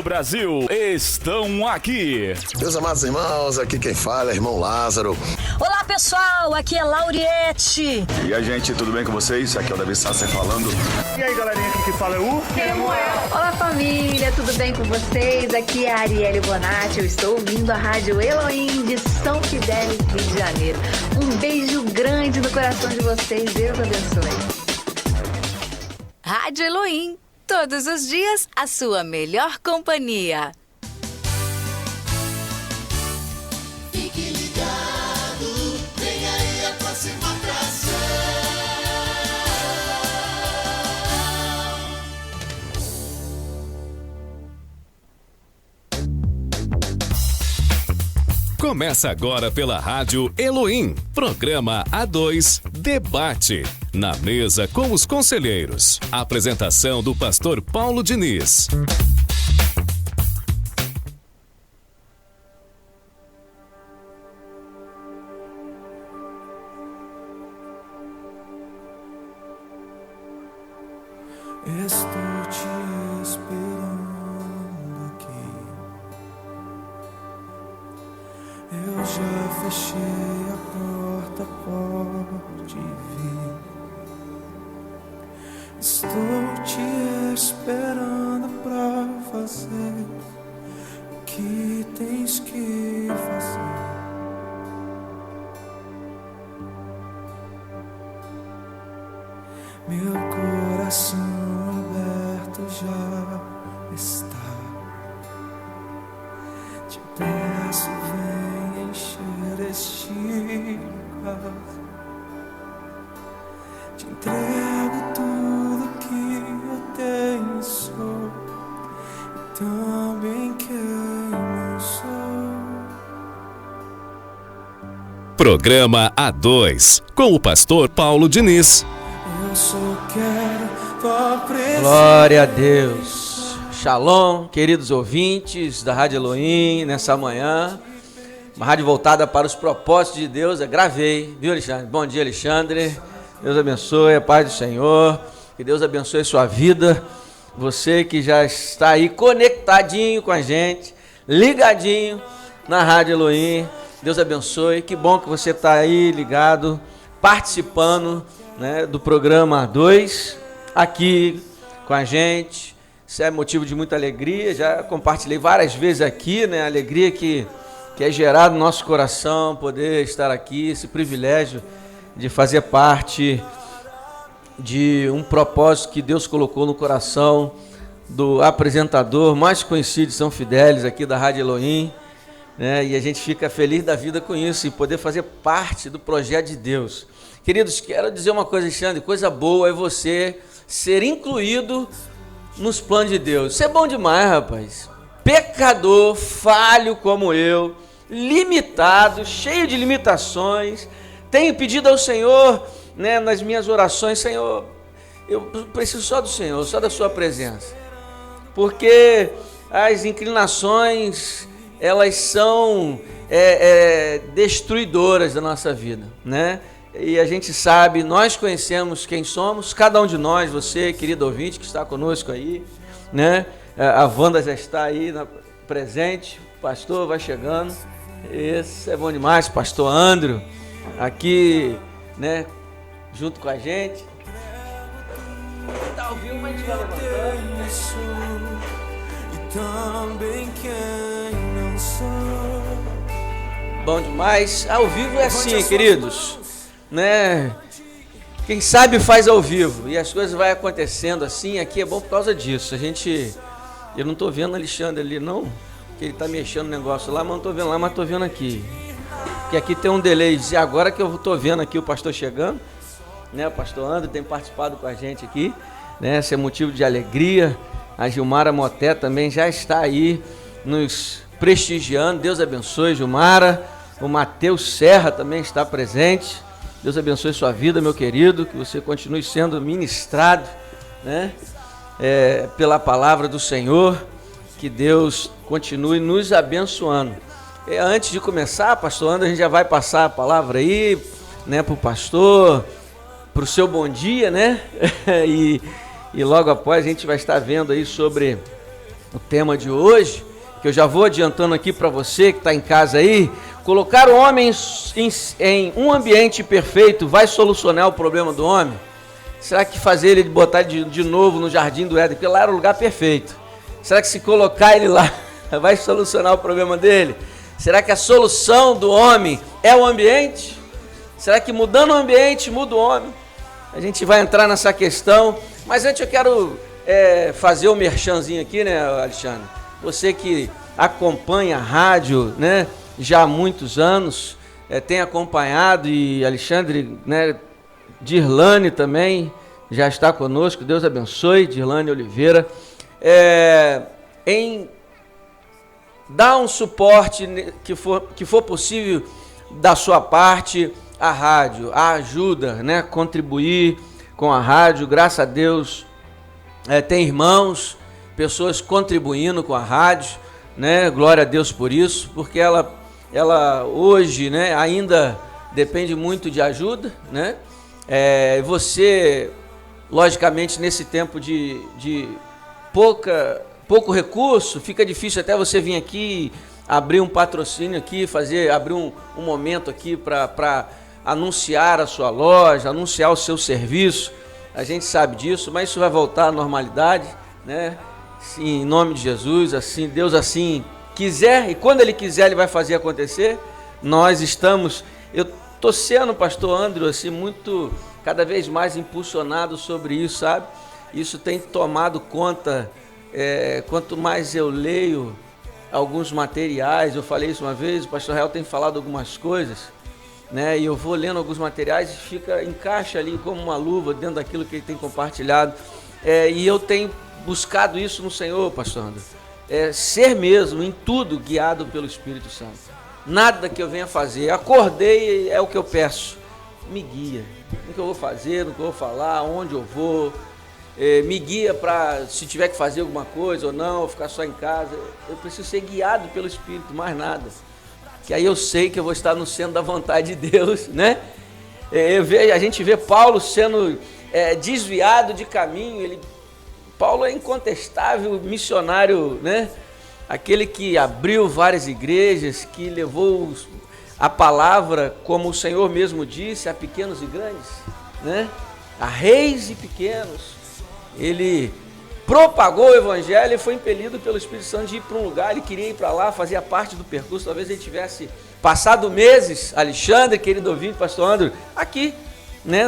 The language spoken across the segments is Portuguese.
Brasil estão aqui. Meus amados irmãos, aqui quem fala é irmão Lázaro. Olá pessoal, aqui é Lauriette. E aí gente, tudo bem com vocês? Aqui é o Davi Sasser falando. E aí galerinha, aqui que fala é o Samuel. Olá família, tudo bem com vocês? Aqui é a Arielle Bonatti, eu estou ouvindo a Rádio Elohim de São Fidélis, Rio de Janeiro. Um beijo grande no coração de vocês, Deus abençoe. Rádio Elohim. Todos os dias, a sua melhor companhia. Fique ligado, vem aí a próxima atração. Começa agora pela Rádio Elohim, programa A2 Debate. Na mesa com os conselheiros. Apresentação do pastor Paulo Diniz. Estou te esperando aqui. Eu já fechei a porta, pode vir. Estou te esperando pra fazer o que tens que fazer. Meu coração aberto já está. Te peço, vem encher este lugar. Te entrego tudo que eu tenho, sou e também quem não sou. Programa A2 com o pastor Paulo Diniz. Eu só quero tua presença. Glória a Deus. Shalom, queridos ouvintes da Rádio Elohim, nessa manhã. Uma rádio voltada para os propósitos de Deus. Eu gravei, viu, Alexandre? Bom dia, Alexandre. Deus abençoe, a paz do Senhor. Que Deus abençoe a sua vida. Você que já está aí conectadinho com a gente, ligadinho na Rádio Elohim. Deus abençoe. Que bom que você está aí ligado, participando, né, do programa 2, aqui com a gente. Isso é motivo de muita alegria. Já compartilhei várias vezes aqui, né, a alegria que é gerada no nosso coração, poder estar aqui, esse privilégio de fazer parte de um propósito que Deus colocou no coração do apresentador mais conhecido de São Fidélis, aqui da Rádio Elohim, né? E a gente fica feliz da vida com isso e poder fazer parte do projeto de Deus. Queridos, quero dizer uma coisa, Alexandre, coisa boa é você ser incluído nos planos de Deus. Isso é bom demais, rapaz. Pecador, falho como eu, limitado, cheio de limitações. Tenho pedido ao Senhor, né, nas minhas orações, Senhor, eu preciso só do Senhor, só da sua presença. Porque as inclinações, elas são destruidoras da nossa vida, né? E a gente sabe, nós conhecemos quem somos, cada um de nós, você, querido ouvinte, que está conosco aí, né? A Wanda já está aí presente, o pastor vai chegando. Isso é bom demais, pastor Andrew, aqui, né, junto com a gente. Tá ao vivo, mas a gente vai levantando. E também quem não sou. Bom demais. Ao vivo é assim, queridos, né? Quem sabe faz ao vivo e as coisas vai acontecendo assim. Aqui é bom por causa disso. Eu não tô vendo o Alexandre ali, não, que ele tá mexendo no negócio lá, mas não tô vendo lá, mas tô vendo aqui. Que aqui tem um delay. E agora que eu tô vendo aqui o pastor chegando, né? O pastor André tem participado com a gente aqui, né? Esse é motivo de alegria. A Gilmara Moté também já está aí nos prestigiando. Deus abençoe, Gilmara. O Mateus Serra também está presente. Deus abençoe sua vida, meu querido, que você continue sendo ministrado, né, pela palavra do Senhor, que Deus continue nos abençoando. Antes de começar, pastor André, a gente já vai passar a palavra aí, né, para o pastor, para o seu bom dia, né, e logo após a gente vai estar vendo aí sobre o tema de hoje, que eu já vou adiantando aqui para você que está em casa aí. Colocar o homem em um ambiente perfeito vai solucionar o problema do homem? Será que fazer ele botar de novo no jardim do Éden, porque lá era o lugar perfeito, será que se colocar ele lá vai solucionar o problema dele? Será que a solução do homem é o ambiente? Será que mudando o ambiente muda o homem? A gente vai entrar nessa questão, mas antes eu quero fazer o merchanzinho aqui, né, Alexandre? Você que acompanha a rádio, né, já há muitos anos, tem acompanhado, e Alexandre, né, Dirlane também já está conosco, Deus abençoe, Dirlane Oliveira, em dar um suporte que for possível da sua parte à rádio, a ajuda, né, contribuir com a rádio. Graças a Deus tem irmãos, pessoas contribuindo com a rádio, né, glória a Deus por isso, porque ela hoje, né, ainda depende muito de ajuda, né? Você, logicamente, nesse tempo de pouco recurso, fica difícil até você vir aqui, abrir um patrocínio aqui, abrir um momento aqui para anunciar a sua loja, anunciar o seu serviço. A gente sabe disso, mas isso vai voltar à normalidade, né? Sim, em nome de Jesus, assim, Deus assim quiser, e quando Ele quiser, Ele vai fazer acontecer. Nós estamos, eu estou sendo, pastor Andrew, assim, muito, cada vez mais impulsionado sobre isso, sabe? Isso tem tomado conta, quanto mais eu leio alguns materiais, eu falei isso uma vez, o pastor Real tem falado algumas coisas, né? E eu vou lendo alguns materiais e encaixa ali como uma luva dentro daquilo que ele tem compartilhado, e eu tenho buscado isso no Senhor, pastor André, ser mesmo em tudo guiado pelo Espírito Santo. Nada que eu venha fazer, acordei, é o que eu peço, me guia no que eu vou fazer, no que eu vou falar, onde eu vou, me guia para se tiver que fazer alguma coisa ou não, ficar só em casa. Eu preciso ser guiado pelo Espírito, mais nada, que aí eu sei que eu vou estar no centro da vontade de Deus, né? A gente vê Paulo sendo desviado de caminho. Paulo é incontestável missionário, né? Aquele que abriu várias igrejas, que levou a palavra, como o Senhor mesmo disse, a pequenos e grandes, né? A reis e pequenos. Ele propagou o evangelho e foi impelido pelo Espírito Santo de ir para um lugar. Ele queria ir para lá, fazia parte do percurso. Talvez ele tivesse passado meses, Alexandre, querido ouvinte, pastor André, aqui, né,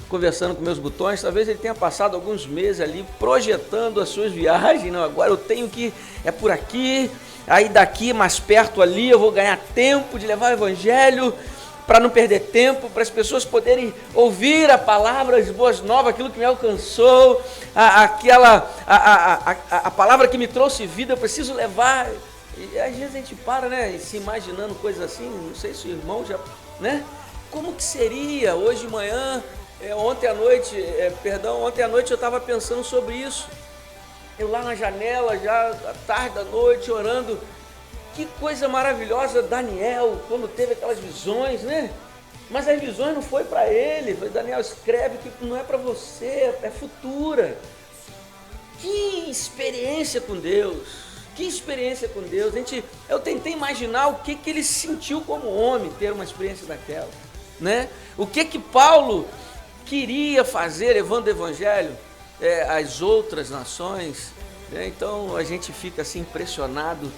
conversando com meus botões. Talvez ele tenha passado alguns meses ali projetando as suas viagens. Não, agora eu tenho que, por aqui, aí daqui mais perto ali eu vou ganhar tempo de levar o evangelho, para não perder tempo, para as pessoas poderem ouvir a palavra, as boas novas, aquilo que me alcançou, a palavra que me trouxe vida, eu preciso levar. E às vezes a gente para, né, se imaginando coisas assim. Não sei se o irmão já, né? Como que seria hoje de manhã? Ontem à noite eu estava pensando sobre isso. Eu lá na janela, já à tarde da noite, orando. Que coisa maravilhosa, Daniel, quando teve aquelas visões, né? Mas as visões não foi para ele. Foi, Daniel, escreve que não é para você, é futura. Que experiência com Deus. Que experiência com Deus. Eu tentei imaginar o que ele sentiu como homem, ter uma experiência daquela, né? O que Paulo queria fazer, levando o evangelho às outras nações, né? Então a gente fica assim impressionado,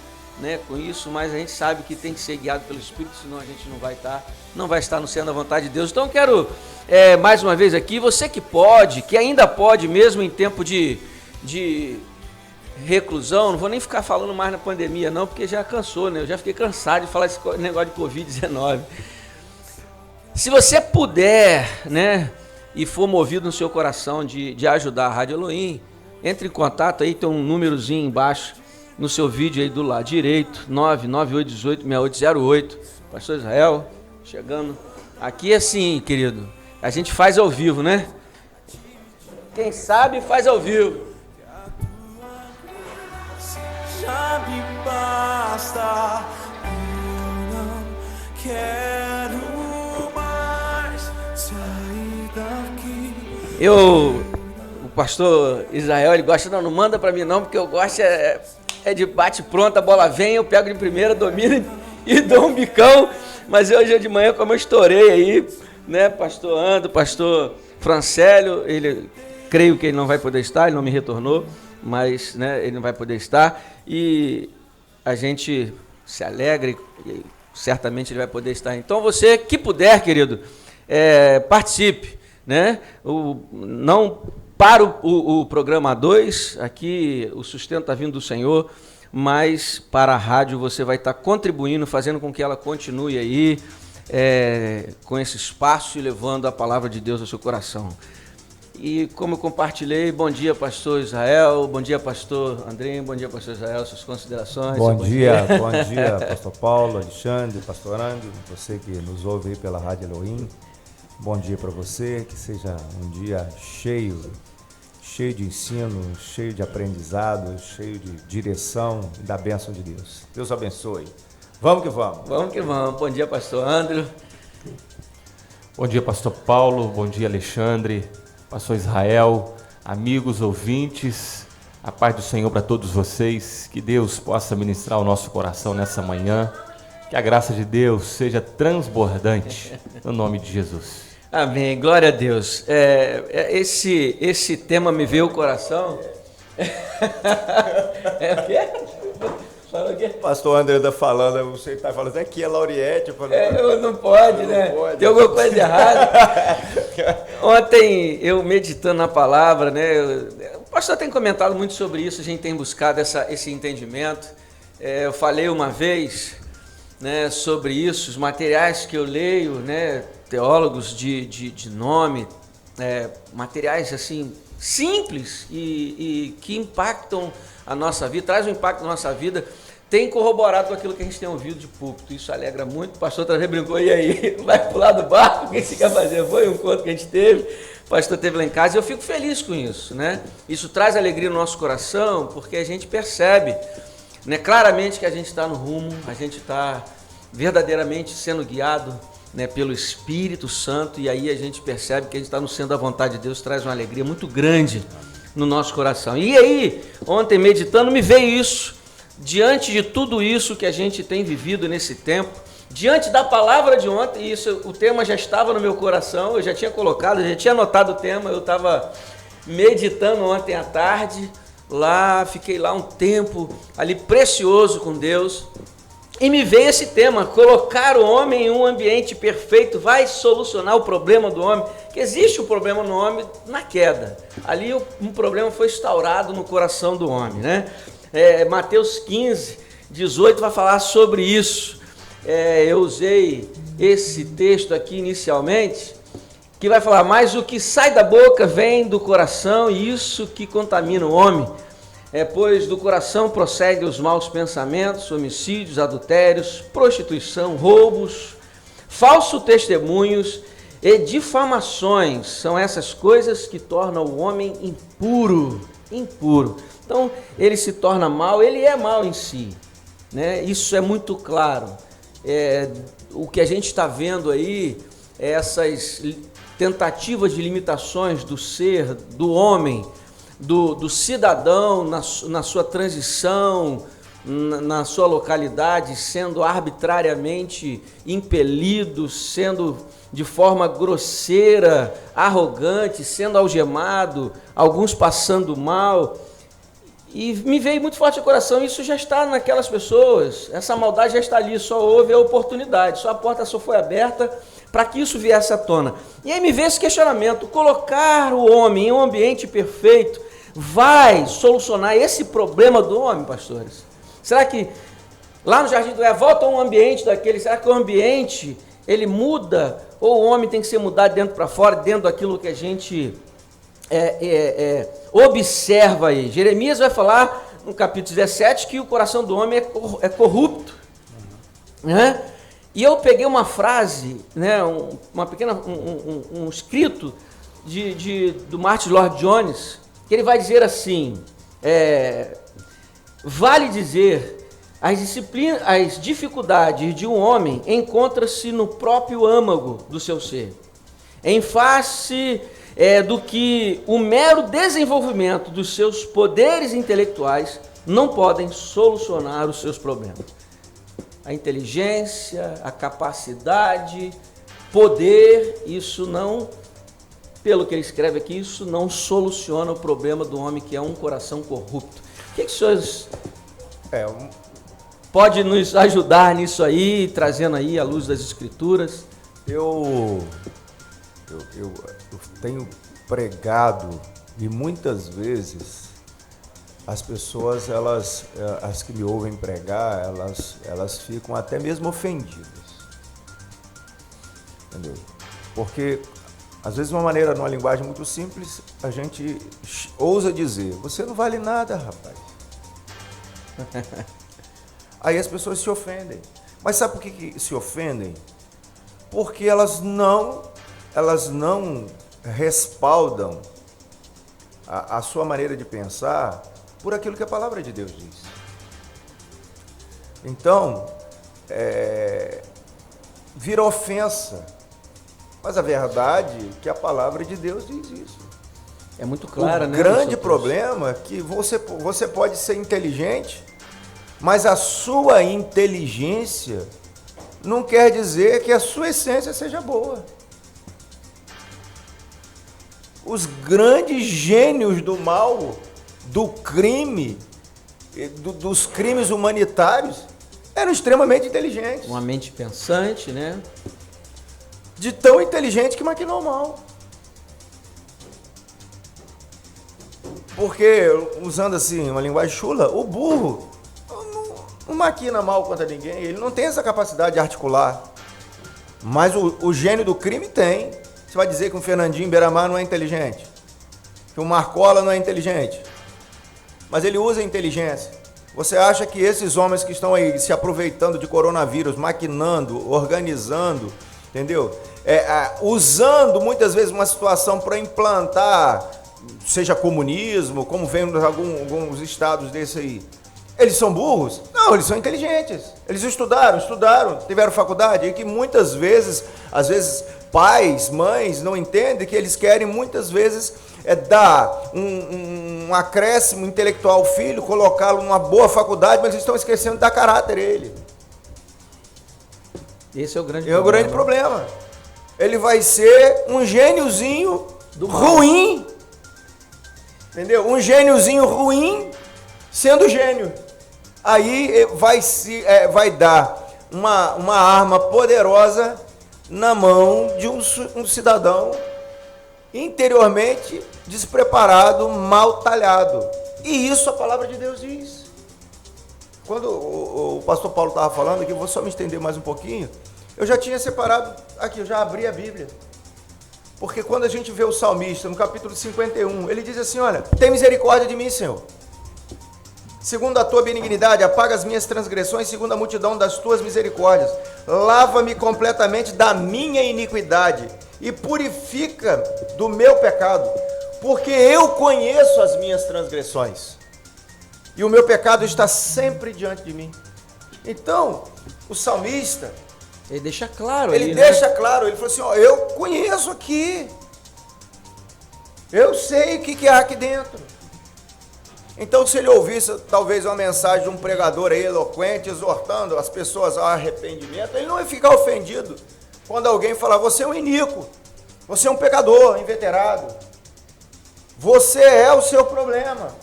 né, com isso, mas a gente sabe que tem que ser guiado pelo Espírito, senão a gente não vai estar no centro da vontade de Deus. Então eu quero mais uma vez aqui, você que ainda pode, mesmo em tempo de reclusão, não vou nem ficar falando mais na pandemia não, porque já cansou, né? Eu já fiquei cansado de falar esse negócio de Covid-19. Se você puder, né, e for movido no seu coração de ajudar a Rádio Elohim, entre em contato aí, tem um númerozinho embaixo no seu vídeo aí do lado direito, 998186808. Pastor Israel, chegando. Aqui assim, querido, a gente faz ao vivo, né? Quem sabe faz ao vivo. Já me basta, eu não quero mais sair daqui. O pastor Israel, ele gosta, não manda para mim não, porque eu gosto é de bate pronto, a bola vem, eu pego de primeira, domino e dou um bicão. Mas hoje de manhã, como eu estourei aí, né, pastor Ando, pastor Francélio, creio que ele não vai poder estar, ele não me retornou, mas, né, ele não vai poder estar, e a gente se alegra e certamente ele vai poder estar. Então você que puder, querido, participe, né? Não para o programa 2, aqui o sustento está vindo do Senhor, mas para a rádio você vai estar contribuindo, fazendo com que ela continue aí, com esse espaço e levando a palavra de Deus ao seu coração. E como eu compartilhei, bom dia, pastor Israel, bom dia, pastor André, bom dia, pastor Israel, suas considerações. Bom dia, pastor Paulo, Alexandre, pastor André, você que nos ouve aí pela Rádio Elohim, bom dia para você, que seja um dia cheio de ensino, cheio de aprendizado, cheio de direção e da bênção de Deus. Deus abençoe. Vamos que vamos. Vamos que vamos. Bom dia, pastor André. Bom dia, pastor Paulo, bom dia, Alexandre, pastor Israel, amigos, ouvintes, a paz do Senhor para todos vocês, que Deus possa ministrar o nosso coração nessa manhã, que a graça de Deus seja transbordante, no nome de Jesus. Amém, glória a Deus. Esse tema me veio ao coração. O quê? Fala o quê? Pastor André está falando, você está falando, aqui é Lauriette. Não pode, né? Pode. Tem alguma coisa errada. Ontem, eu meditando na palavra, né? O pastor tem comentado muito sobre isso, a gente tem buscado esse entendimento. Eu falei uma vez, né, sobre isso, os materiais que eu leio, né, teólogos de nome, materiais assim simples e que impactam a nossa vida, traz um impacto na nossa vida, tem corroborado com aquilo que a gente tem ouvido de púlpito. Isso alegra muito. O pastor também brincou, e aí? Vai pular do barco? O que você quer fazer? Foi um encontro que a gente teve, o pastor esteve lá em casa, e eu fico feliz com isso, né? Isso traz alegria no nosso coração, porque a gente percebe, né, claramente que a gente está no rumo, a gente está verdadeiramente sendo guiado, né, pelo Espírito Santo, e aí a gente percebe que a gente está no centro da vontade de Deus, traz uma alegria muito grande no nosso coração. E aí, ontem meditando, me veio isso, diante de tudo isso que a gente tem vivido nesse tempo, diante da palavra de ontem, isso, o tema já estava no meu coração, eu já tinha colocado, já tinha anotado o tema, eu estava meditando ontem à tarde, lá, fiquei lá um tempo ali precioso com Deus, e me veio esse tema, colocar o homem em um ambiente perfeito vai solucionar o problema do homem, que existe um problema no homem na queda, ali um problema foi instaurado no coração do homem, né? Mateus 15, 18 vai falar sobre isso. Eu usei esse texto aqui inicialmente, que vai falar, mas o que sai da boca vem do coração, e isso que contamina o homem. Pois do coração procedem os maus pensamentos, homicídios, adultérios, prostituição, roubos, falsos testemunhos e difamações. São essas coisas que tornam o homem impuro. Então, ele se torna mau, ele é mau em si, né? Isso é muito claro. O que a gente está vendo aí, essas tentativas de limitações do ser, do homem, do cidadão na sua transição, na sua localidade, sendo arbitrariamente impelido, sendo de forma grosseira, arrogante, sendo algemado, alguns passando mal. E me veio muito forte ao coração, isso já está naquelas pessoas, essa maldade já está ali, só houve a oportunidade, só a porta só foi aberta para que isso viesse à tona. E aí me veio esse questionamento, colocar o homem em um ambiente perfeito vai solucionar esse problema do homem, pastores? Será que lá no Jardim do Éden, volta a um ambiente daquele, será que o ambiente, ele muda, ou o homem tem que ser mudado dentro para fora, dentro daquilo que a gente observa aí? Jeremias vai falar no capítulo 17 que o coração do homem é corrupto, né? E eu peguei uma frase, né, um escrito do Martin Lloyd-Jones, que ele vai dizer assim, vale dizer, as dificuldades de um homem encontram-se no próprio âmago do seu ser. Em face do que o mero desenvolvimento dos seus poderes intelectuais não podem solucionar os seus problemas. A inteligência, a capacidade, poder, isso não, pelo que ele escreve aqui, isso não soluciona o problema do homem que é um coração corrupto. O que os senhores pode nos ajudar nisso aí, trazendo aí a luz das Escrituras? Eu tenho pregado e muitas vezes as pessoas, as que me ouvem pregar, elas ficam até mesmo ofendidas. Entendeu? Porque, às vezes, numa linguagem muito simples, a gente ousa dizer, você não vale nada, rapaz. Aí as pessoas se ofendem. Mas sabe por que se ofendem? Porque elas não respaldam a sua maneira de pensar por aquilo que a palavra de Deus diz. Então, vira ofensa. Mas a verdade é que a palavra de Deus diz isso. É muito clara, né? O grande problema é que você pode ser inteligente, mas a sua inteligência não quer dizer que a sua essência seja boa. Os grandes gênios do mal, do crime, dos crimes humanitários, eram extremamente inteligentes. Uma mente pensante, né? De tão inteligente que maquinou o mal. Porque, usando assim uma linguagem chula, o burro não maquina mal contra ninguém, ele não tem essa capacidade de articular. Mas o gênio do crime tem. Você vai dizer que um Fernandinho Beiramar não é inteligente? Que um Marcola não é inteligente? Mas ele usa a inteligência. Você acha que esses homens que estão aí se aproveitando de coronavírus, maquinando, organizando, entendeu? Usando muitas vezes uma situação para implantar, seja comunismo, como vem em alguns estados desse aí, eles são burros? Não, eles são inteligentes. Eles estudaram, tiveram faculdade, e que muitas vezes, às vezes, pais, mães não entendem que eles querem muitas vezes dar um acréscimo intelectual ao filho, colocá-lo numa boa faculdade, mas eles estão esquecendo de dar caráter a ele. Esse é o grande problema. É o grande problema. Ele vai ser um gêniozinho ruim. Entendeu? Um gêniozinho ruim sendo gênio. Aí vai dar uma arma poderosa na mão de um cidadão interiormente despreparado, mal talhado. E isso a palavra de Deus diz. Quando o pastor Paulo estava falando aqui, eu vou só me estender mais um pouquinho, eu já tinha separado, aqui, eu já abri a Bíblia. Porque quando a gente vê o salmista, no capítulo 51, ele diz assim, olha, tem misericórdia de mim, Senhor. Segundo a tua benignidade, apaga as minhas transgressões, segundo a multidão das tuas misericórdias. Lava-me completamente da minha iniquidade e purifica do meu pecado, porque eu conheço as minhas transgressões e o meu pecado está sempre diante de mim. Então, o salmista, ele deixa claro. Ele deixa claro, ele falou assim, ó, eu conheço aqui, eu sei o que há aqui dentro. Então, se ele ouvisse talvez uma mensagem de um pregador aí eloquente, exortando as pessoas ao arrependimento, ele não ia ficar ofendido quando alguém falar, você é um iníquo, você é um pecador inveterado, você é o seu problema,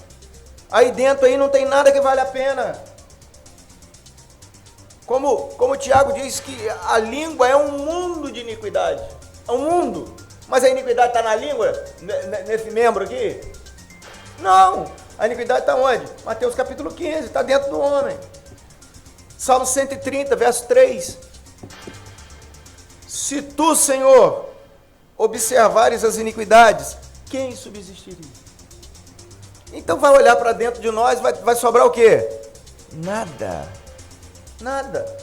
aí dentro aí não tem nada que vale a pena. Como o Tiago diz que a língua é um mundo de iniquidade, é um mundo, mas a iniquidade está na língua, nesse membro aqui? Não. A iniquidade está onde? Mateus capítulo 15, está dentro do homem. Salmo 130, verso 3. Se tu, Senhor, observares as iniquidades, quem subsistiria? Então vai olhar para dentro de nós, vai sobrar o quê? Nada. Nada.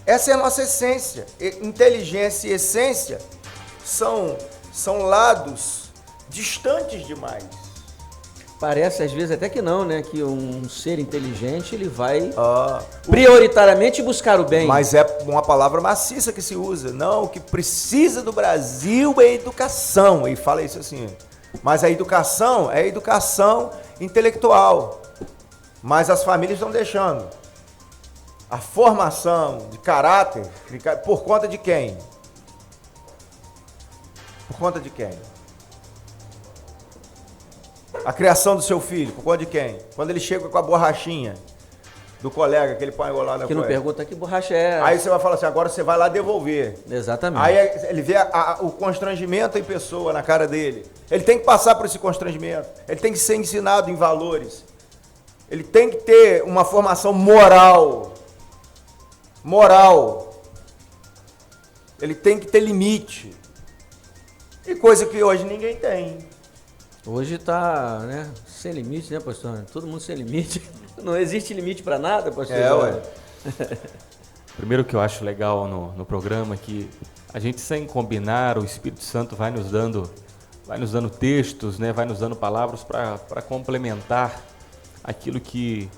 Essa é a nossa essência. Inteligência e essência são lados distantes demais. Parece às vezes até que não, né? Que um ser inteligente ele vai prioritariamente buscar o bem. Mas é uma palavra maciça que se usa. Não, o que precisa do Brasil é educação. E fala isso assim. Mas a educação é educação intelectual. Mas as famílias estão deixando. A formação de caráter, por conta de quem? Por conta de quem? A criação do seu filho, por conta de quem? Quando ele chega com a borrachinha do colega que ele põe lá na que não pergunta que borracha é. Aí você vai falar assim, agora você vai lá devolver. Exatamente. Aí ele vê o constrangimento em pessoa na cara dele. Ele tem que passar por esse constrangimento. Ele tem que ser ensinado em valores. Ele tem que ter uma formação moral. Ele tem que ter limite. E coisa que hoje ninguém tem. Hoje tá, né, sem limite, né, pastor? Todo mundo sem limite. Não existe limite para nada, pastor. Ué. Primeiro que eu acho legal no programa é que a gente, sem combinar, o Espírito Santo vai nos dando textos, né, vai nos dando palavras para complementar aquilo que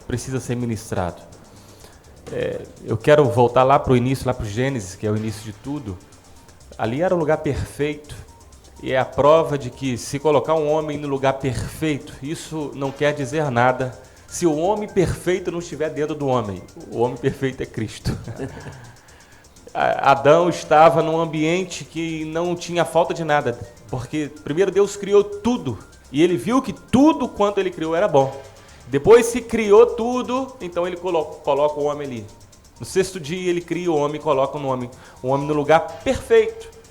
precisa ser ministrado. Eu quero voltar lá para o início, lá para o Gênesis, que é o início de tudo. Ali era o lugar perfeito. E é a prova de que se colocar um homem no lugar perfeito, isso não quer dizer nada se o homem perfeito não estiver dentro do homem. O homem perfeito é Cristo. Adão estava num ambiente que não tinha falta de nada, porque primeiro Deus criou tudo, e ele viu que tudo quanto ele criou era bom. Depois se criou tudo, então ele coloca o homem ali. No sexto dia ele cria o homem e coloca o homem no lugar perfeito.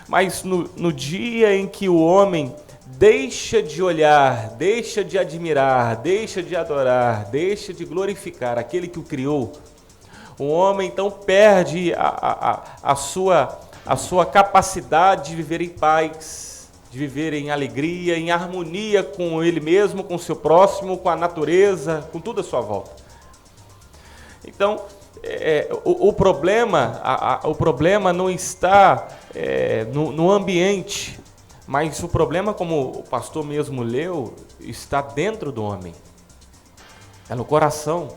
Mas no dia em que o homem deixa de olhar, deixa de admirar, deixa de adorar, deixa de glorificar aquele que o criou, o homem então perde a sua capacidade de viver em paz, de viver em alegria, em harmonia com ele mesmo, com o seu próximo, com a natureza, com tudo à sua volta. Então, o problema não está no ambiente, mas o problema, como o pastor mesmo leu, está dentro do homem, é no coração.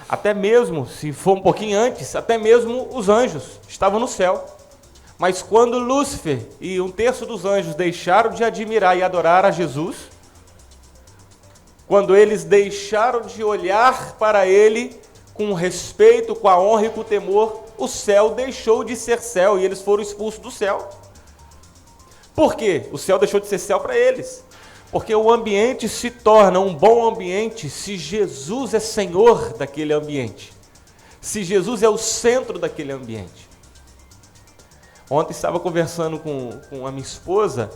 Até mesmo, se for um pouquinho antes, até mesmo os anjos estavam no céu, mas quando Lúcifer e um terço dos anjos deixaram de admirar e adorar a Jesus, quando eles deixaram de olhar para ele com respeito, com a honra e com o temor, o céu deixou de ser céu e eles foram expulsos do céu. Por quê? O céu deixou de ser céu para eles. Porque o ambiente se torna um bom ambiente se Jesus é Senhor daquele ambiente. Se Jesus é o centro daquele ambiente. Ontem estava conversando com a minha esposa,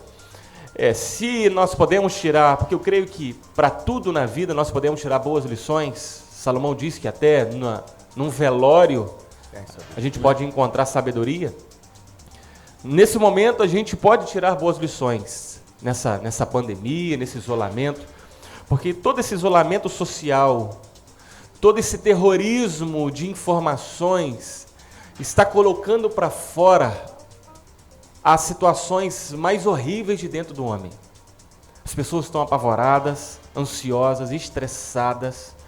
se nós podemos tirar, porque eu creio que para tudo na vida nós podemos tirar boas lições. Salomão disse que até num velório a gente pode encontrar sabedoria. Nesse momento a gente pode tirar boas lições nessa pandemia, nesse isolamento, porque todo esse isolamento social, todo esse terrorismo de informações está colocando para fora as situações mais horríveis de dentro do homem. As pessoas estão apavoradas, ansiosas, estressadas,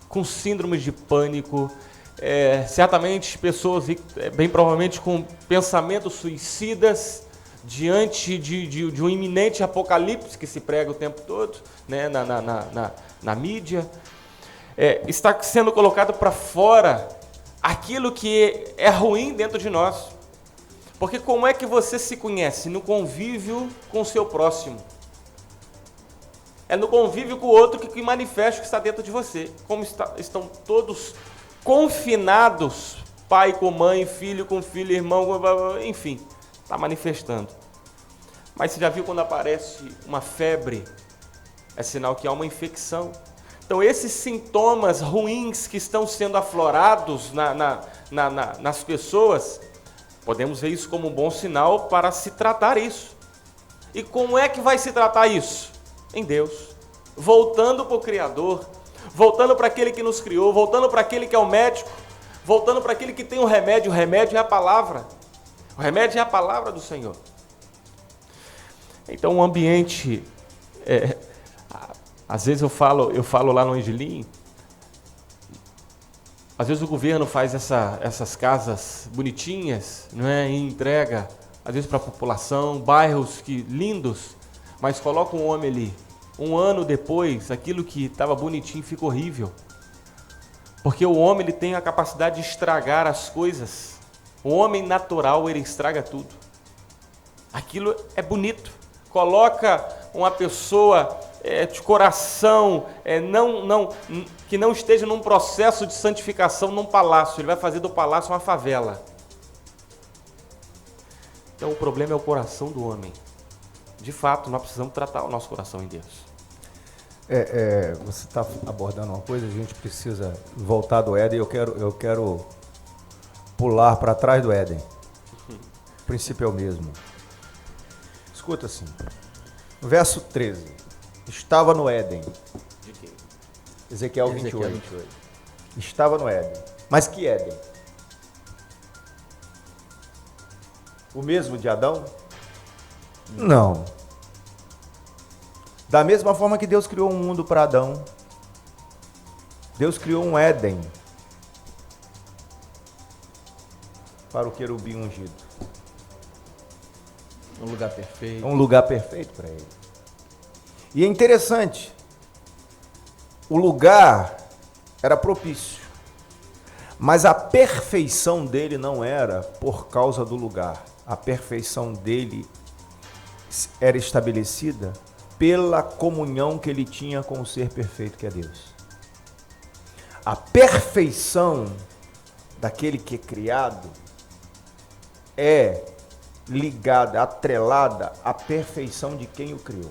com síndromes de pânico, certamente pessoas, bem provavelmente, com pensamentos suicidas diante de um iminente apocalipse que se prega o tempo todo, né, na mídia. Está sendo colocado para fora aquilo que é ruim dentro de nós. Porque como é que você se conhece? No convívio com o seu próximo. É no convívio com o outro que manifesta o que está dentro de você. Como estão todos confinados, pai com mãe, filho com filho, irmão, enfim, está manifestando. Mas você já viu quando aparece uma febre? É sinal que há uma infecção. Então esses sintomas ruins que estão sendo aflorados nas pessoas, podemos ver isso como um bom sinal para se tratar isso. E como é que vai se tratar isso? Em Deus, voltando para o Criador, voltando para aquele que nos criou, voltando para aquele que é o médico, voltando para aquele que tem o remédio é a palavra, o remédio é a palavra do Senhor. Então o ambiente, Às vezes eu falo lá no Angelim, às vezes o governo faz essas casas bonitinhas, não é, e entrega, às vezes para a população, bairros lindos, mas coloca um homem ali. Um ano depois, aquilo que estava bonitinho fica horrível. Porque o homem ele tem a capacidade de estragar as coisas. O homem natural, ele estraga tudo. Aquilo é bonito. Coloca uma pessoa de coração, que não esteja num processo de santificação num palácio. Ele vai fazer do palácio uma favela. Então o problema é o coração do homem. De fato, nós precisamos tratar o nosso coração em Deus. Você está abordando uma coisa, a gente precisa voltar do Éden. Eu quero pular para trás do Éden. O princípio é o mesmo. Escuta assim, no verso 13, estava no Éden. De quem? Ezequiel 28. Estava no Éden. Mas que Éden? O mesmo de Adão? Não. Da mesma forma que Deus criou um mundo para Adão, Deus criou um Éden para o querubim ungido. Um lugar perfeito. Um lugar perfeito para ele. E é interessante, o lugar era propício, mas a perfeição dele não era por causa do lugar. A perfeição dele era estabelecida pela comunhão que ele tinha com o ser perfeito que é Deus. A perfeição daquele que é criado é ligada, atrelada à perfeição de quem o criou.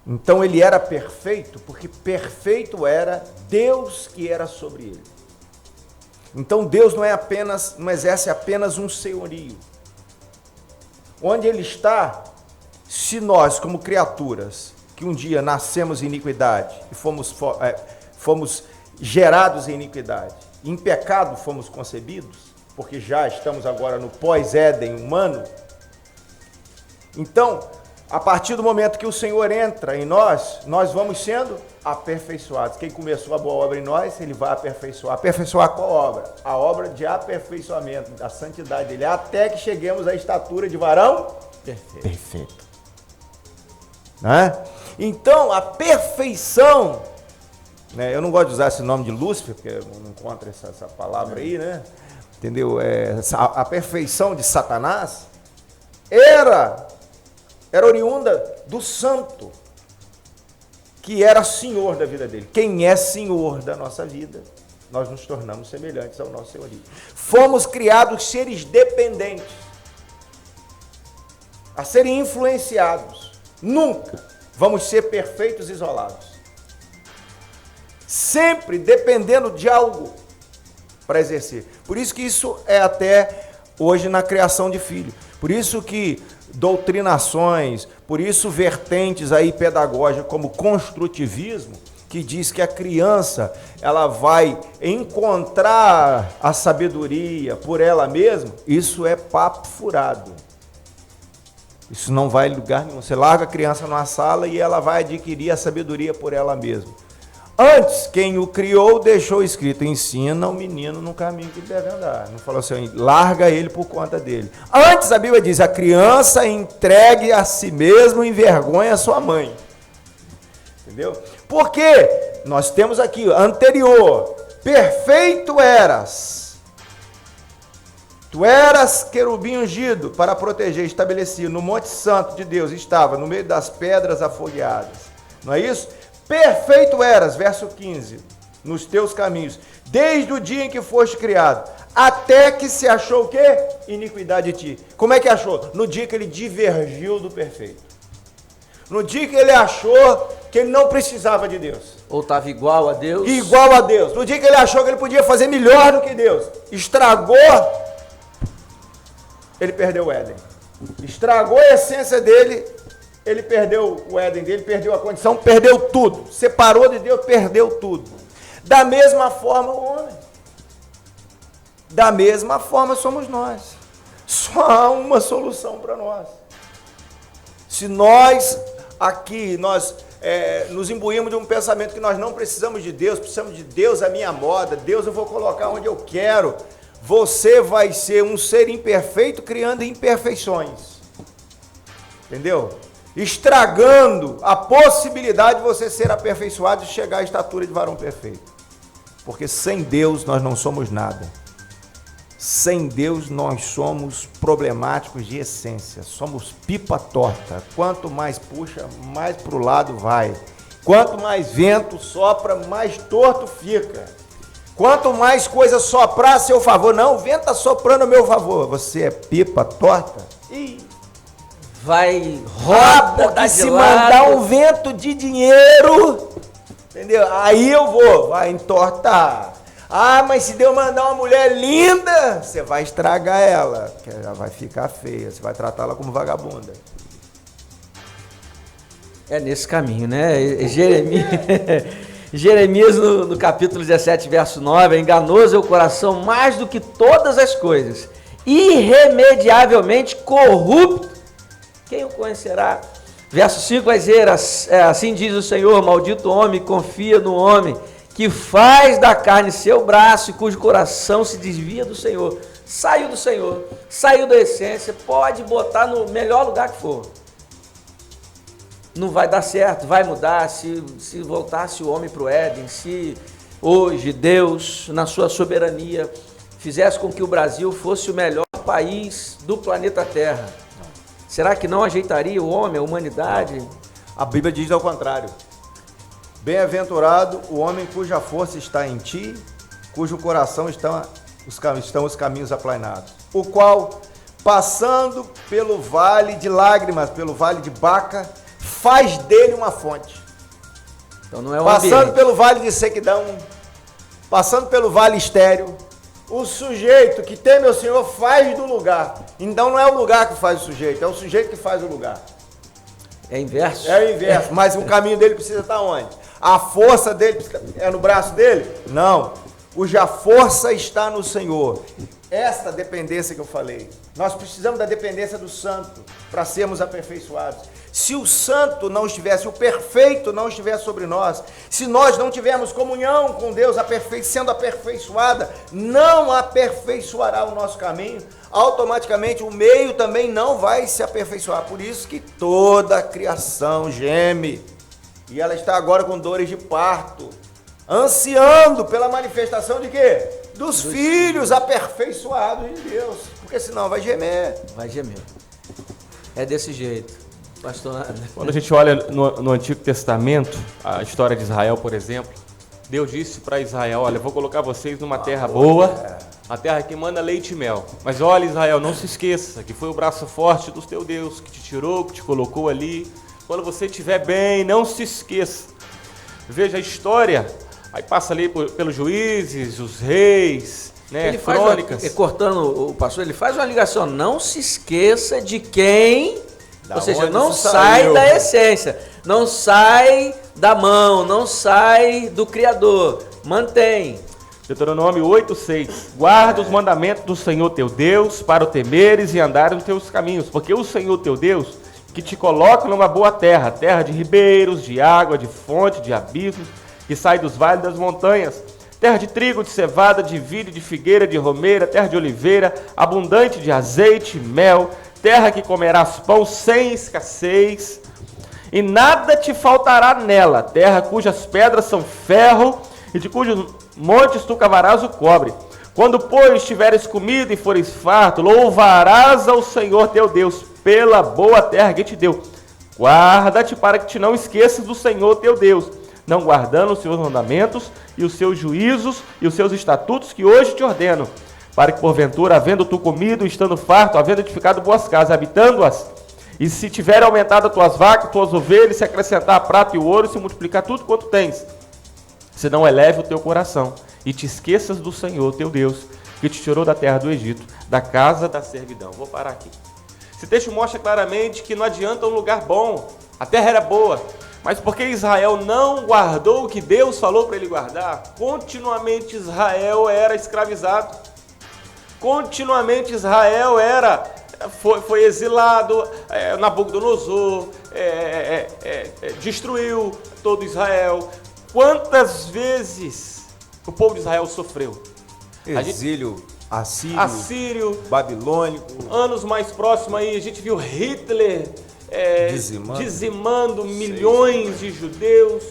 Então ele era perfeito porque perfeito era Deus que era sobre ele. Então Deus não exerce apenas um senhorio. Onde ele está, se nós como criaturas, que um dia nascemos em iniquidade e fomos gerados em iniquidade, em pecado fomos concebidos, porque já estamos agora no pós-Éden humano, então, a partir do momento que o Senhor entra em nós, nós vamos sendo aperfeiçoados. Quem começou a boa obra em nós, ele vai aperfeiçoar. Aperfeiçoar qual obra? A obra de aperfeiçoamento, da santidade dele, até que cheguemos à estatura de varão perfeito. Né? Então, a perfeição, né? Eu não gosto de usar esse nome de Lúcifer, porque eu não encontro essa palavra aí, né? Entendeu? A perfeição de Satanás era oriunda do santo, que era senhor da vida dele. Quem é senhor da nossa vida, nós nos tornamos semelhantes ao nosso senhorio. Fomos criados seres dependentes, a serem influenciados. Nunca vamos ser perfeitos isolados. Sempre dependendo de algo para exercer. Por isso que isso é até hoje na criação de filho. Por isso que doutrinações, por isso vertentes aí pedagógicas como construtivismo, que diz que a criança ela vai encontrar a sabedoria por ela mesma, isso é papo furado. Isso não vai em lugar nenhum. Você larga a criança numa sala e ela vai adquirir a sabedoria por ela mesma. Antes, quem o criou deixou escrito, ensina o menino no caminho que ele deve andar. Não falou assim, larga ele por conta dele. Antes, a Bíblia diz, a criança entregue a si mesmo e envergonha a sua mãe. Entendeu? Porque nós temos aqui, anterior, perfeito eras. Tu eras querubim ungido para proteger, estabelecido no Monte Santo de Deus, estava no meio das pedras afogueadas. Não é isso? Perfeito eras, verso 15, nos teus caminhos, desde o dia em que foste criado, até que se achou o quê? Iniquidade de ti. Como é que achou? No dia que ele divergiu do perfeito. No dia que ele achou que ele não precisava de Deus. Ou estava igual a Deus. Igual a Deus. No dia que ele achou que ele podia fazer melhor do que Deus. Estragou, ele perdeu o Éden. Estragou a essência dele. Ele perdeu o Éden dele, perdeu a condição, perdeu tudo. Separou de Deus, perdeu tudo. Da mesma forma o homem. Da mesma forma somos nós. Só há uma solução para nós. Se nós aqui, nós nos imbuímos de um pensamento que nós não precisamos de Deus, precisamos de Deus à minha moda, Deus eu vou colocar onde eu quero. Você vai ser um ser imperfeito criando imperfeições. Entendeu? Estragando a possibilidade de você ser aperfeiçoado e chegar à estatura de varão perfeito. Porque sem Deus nós não somos nada. Sem Deus nós somos problemáticos de essência. Somos pipa torta. Quanto mais puxa, mais para o lado vai. Quanto mais vento sopra, mais torto fica. Quanto mais coisa soprar a seu favor. Não, o vento está soprando a meu favor. Você é pipa torta. E vai roda porque se mandar um vento de dinheiro, entendeu? Aí eu vou, vai entortar. Ah, mas se Deus mandar uma mulher linda, você vai estragar ela, porque ela vai ficar feia, você vai tratá-la como vagabunda. É nesse caminho, né? Jeremias no capítulo 17, verso 9, enganoso é o coração mais do que todas as coisas, irremediavelmente corrupto, quem o conhecerá? Verso 5 vai dizer, assim diz o Senhor, maldito homem, confia no homem, que faz da carne seu braço e cujo coração se desvia do Senhor. Saiu do Senhor, saiu da essência, pode botar no melhor lugar que for. Não vai dar certo, vai mudar se voltasse o homem para o Éden, se hoje Deus, na sua soberania, fizesse com que o Brasil fosse o melhor país do planeta Terra. Será que não ajeitaria o homem, a humanidade? A Bíblia diz ao contrário. Bem-aventurado o homem cuja força está em ti, cujo coração estão os caminhos aplainados. O qual, passando pelo vale de lágrimas, pelo vale de Baca, faz dele uma fonte. Então não é um passando ambiente. Pelo vale de sequidão, passando pelo vale estéril, o sujeito que teme ao Senhor faz do lugar. Então não é o lugar que faz o sujeito, é o sujeito que faz o lugar. É inverso? É o inverso, mas o caminho dele precisa estar onde? A força dele é no braço dele? Não. Cuja força está no Senhor. Esta dependência que eu falei. Nós precisamos da dependência do santo para sermos aperfeiçoados. Se o santo não estivesse, se o perfeito não estivesse sobre nós, se nós não tivermos comunhão com Deus, sendo aperfeiçoada, não aperfeiçoará o nosso caminho, automaticamente o meio também não vai se aperfeiçoar. Por isso que toda a criação geme, e ela está agora com dores de parto, ansiando pela manifestação de quê? Dos filhos aperfeiçoados de Deus, porque senão vai gemer. Vai gemer. É desse jeito. Pastor... Quando a gente olha no Antigo Testamento, a história de Israel, por exemplo, Deus disse para Israel, olha, eu vou colocar vocês numa terra boa, uma terra que manda leite e mel. Mas olha, Israel, não se esqueça que foi o braço forte do teu Deus que te tirou, que te colocou ali. Quando você estiver bem, não se esqueça. Veja a história, aí passa ali pelos juízes, os reis, né, ele crônicas. Cortando o pastor, ele faz uma ligação, não se esqueça de quem... Ou seja, não sai saiu da essência, não sai da mão, não sai do Criador, mantém. Deuteronômio 8:6. Guarda os mandamentos do Senhor teu Deus para o temeres e andares nos teus caminhos, porque o Senhor teu Deus que te coloca numa boa terra, terra de ribeiros, de água, de fonte, de abismos, que sai dos vales das montanhas, terra de trigo, de cevada, de vidro, de figueira, de romeira, terra de oliveira, abundante de azeite, mel, terra que comerás pão sem escassez, e nada te faltará nela, terra cujas pedras são ferro, e de cujos montes tu cavarás o cobre. Quando, pois, tiveres comido e fores farto, louvarás ao Senhor teu Deus pela boa terra que te deu. Guarda-te para que te não esqueças do Senhor teu Deus, não guardando os seus mandamentos e os seus juízos e os seus estatutos que hoje te ordeno, para que porventura, havendo tu comido, estando farto, havendo edificado boas casas, habitando-as, e se tiver aumentado as tuas vacas, tuas ovelhas, se acrescentar a prata e o ouro, se multiplicar tudo quanto tens, se não eleve o teu coração, e te esqueças do Senhor teu Deus, que te tirou da terra do Egito, da casa da servidão. Vou parar aqui. Esse texto mostra claramente que não adianta um lugar bom, a terra era boa, mas porque Israel não guardou o que Deus falou para ele guardar, continuamente Israel era escravizado. Continuamente Israel foi exilado, Nabucodonosor, destruiu todo Israel. Quantas vezes o povo de Israel sofreu? Exílio assírio, babilônico. Anos mais próximos aí, a gente viu Hitler dizimando milhões de judeus.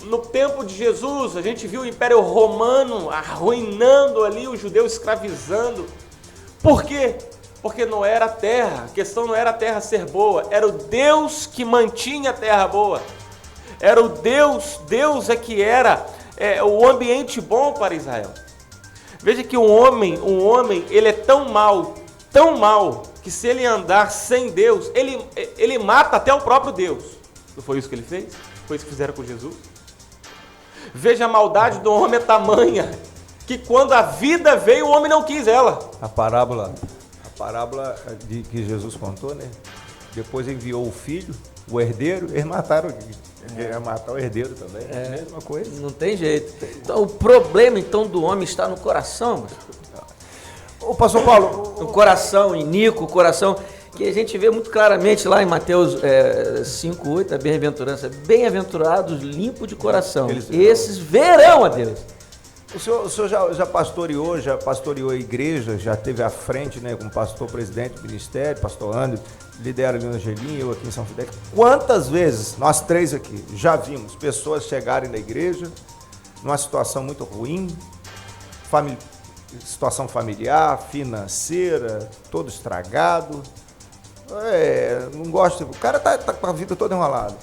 No tempo de Jesus, a gente viu o Império Romano arruinando ali os judeus, escravizando. Por quê? Porque não era a terra, a questão não era a terra ser boa, era o Deus que mantinha a terra boa. Era o Deus é que era o ambiente bom para Israel. Veja que um homem, ele é tão mal, que se ele andar sem Deus, ele mata até o próprio Deus. Não foi isso que ele fez? Foi isso que fizeram com Jesus? Veja, a maldade do homem é tamanha, que quando a vida veio, o homem não quis ela. A parábola de que Jesus contou, né? Depois enviou o filho, o herdeiro, eles mataram ia matar o herdeiro também, é a mesma coisa. Não tem jeito. Então, o problema então do homem está no coração. O pastor Paulo, o coração iníquo, o coração que a gente vê muito claramente lá em Mateus 5:8, a bem-aventurança, bem-aventurados limpos de coração, esses verão a Deus. O senhor já pastoreou a igreja, já teve à frente, né, como pastor-presidente do ministério, pastor André, lidera ali no Angelim, eu aqui em São Fidel. Quantas vezes, nós três aqui, já vimos pessoas chegarem na igreja numa situação muito ruim, situação familiar, financeira, todo estragado, não gosta, o cara tá com a vida toda enrolada.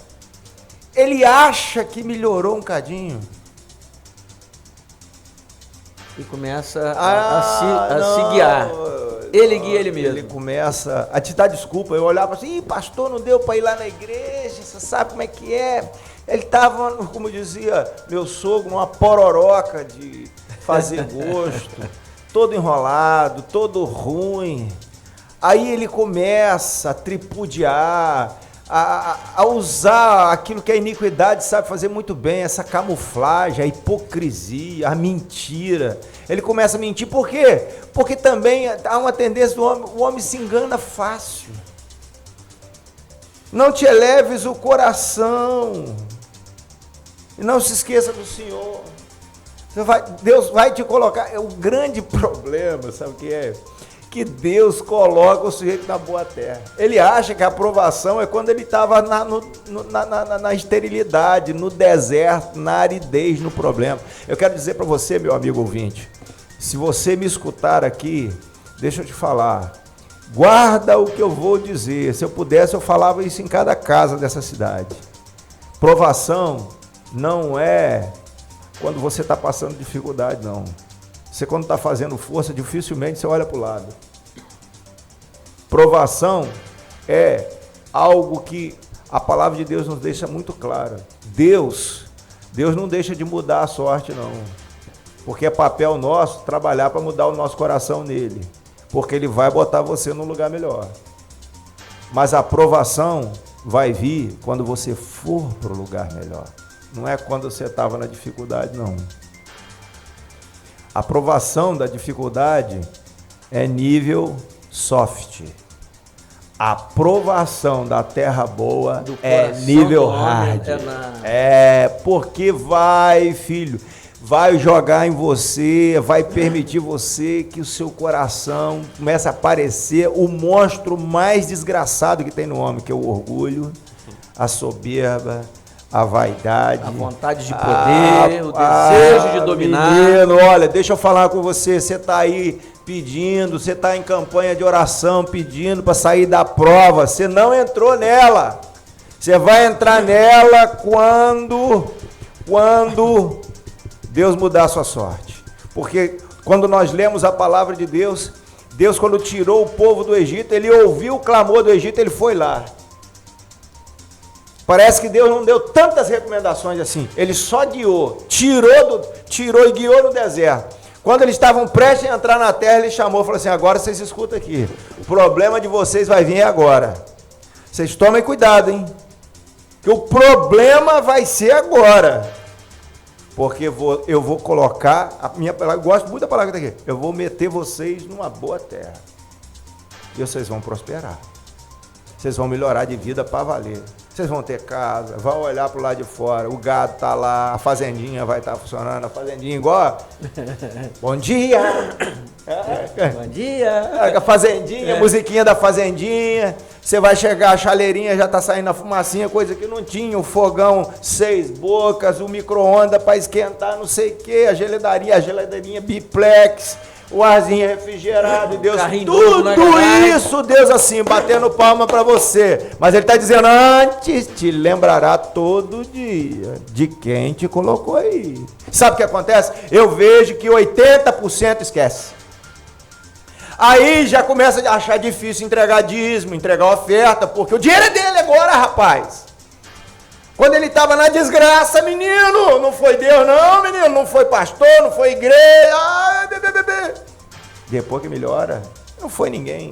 Ele acha que melhorou um cadinho. E começa a se guiar. Ele guia ele mesmo. Ele começa a te dar desculpa. Eu olhava assim, pastor, não deu para ir lá na igreja, você sabe como é que é. Ele estava, como dizia meu sogro, numa pororoca de fazer gosto, todo enrolado, todo ruim. Aí ele começa a tripudiar, a usar aquilo que a iniquidade sabe fazer muito bem, essa camuflagem, a hipocrisia, a mentira. Ele começa a mentir, por quê? Porque também há uma tendência do homem, o homem se engana fácil. Não te eleves o coração, e não se esqueça do Senhor. Deus vai te colocar, o grande problema, sabe o que é? Que Deus coloca o sujeito na boa terra. Ele acha que a aprovação é quando ele estava na esterilidade, no deserto, na aridez, no problema. Eu quero dizer para você, meu amigo ouvinte, se você me escutar aqui, deixa eu te falar, guarda o que eu vou dizer. Se eu pudesse, eu falava isso em cada casa dessa cidade. Provação não é quando você está passando dificuldade, não. Você, quando está fazendo força, dificilmente você olha para o lado. Provação é algo que a palavra de Deus nos deixa muito clara. Deus não deixa de mudar a sorte, não. Porque é papel nosso trabalhar para mudar o nosso coração nele. Porque ele vai botar você num lugar melhor. Mas a provação vai vir quando você for para o lugar melhor. Não é quando você estava na dificuldade, não. A provação da dificuldade é nível soft. A provação da terra boa é nível hard. Porque vai, filho, vai jogar em você, vai permitir você que o seu coração comece a aparecer o monstro mais desgraçado que tem no homem, que é o orgulho, a soberba, a vaidade, a vontade de poder, o desejo de dominar. Menino, olha, deixa eu falar com você, você está aí pedindo, você está em campanha de oração, pedindo para sair da prova, você não entrou nela. Você vai entrar nela quando Deus mudar a sua sorte. Porque quando nós lemos a palavra de Deus, Deus, quando tirou o povo do Egito, ele ouviu o clamor do Egito, ele foi lá. Parece que Deus não deu tantas recomendações assim. Ele só guiou, tirou e guiou no deserto. Quando eles estavam prestes a entrar na terra, ele chamou e falou assim, agora vocês escutam aqui. O problema de vocês vai vir agora. Vocês tomem cuidado, hein? Que o problema vai ser agora. Porque eu vou colocar, a minha palavra, eu gosto muito da palavra que está aqui. Eu vou meter vocês numa boa terra. E vocês vão prosperar. vocês vão melhorar de vida para valer. Vocês vão ter casa, vão olhar pro lado de fora, o gado tá lá, a fazendinha vai estar funcionando, a fazendinha igual. Bom dia! Bom dia! A fazendinha, musiquinha da fazendinha. Você vai chegar, a chaleirinha já tá saindo a fumacinha, coisa que não tinha, o fogão 6 bocas, o micro-ondas para esquentar não sei o que, a geladeirinha biplex, o arzinho refrigerado, e Deus, tudo isso, Deus assim, batendo palma para você. Mas ele tá dizendo, antes te lembrará todo dia de quem te colocou aí. Sabe o que acontece? Eu vejo que 80% esquece. Aí já começa a achar difícil entregar dízimo, entregar oferta, porque o dinheiro é dele agora, rapaz. Quando ele estava na desgraça, menino, não foi Deus não, menino, não foi pastor, não foi igreja, Depois que melhora, não foi ninguém.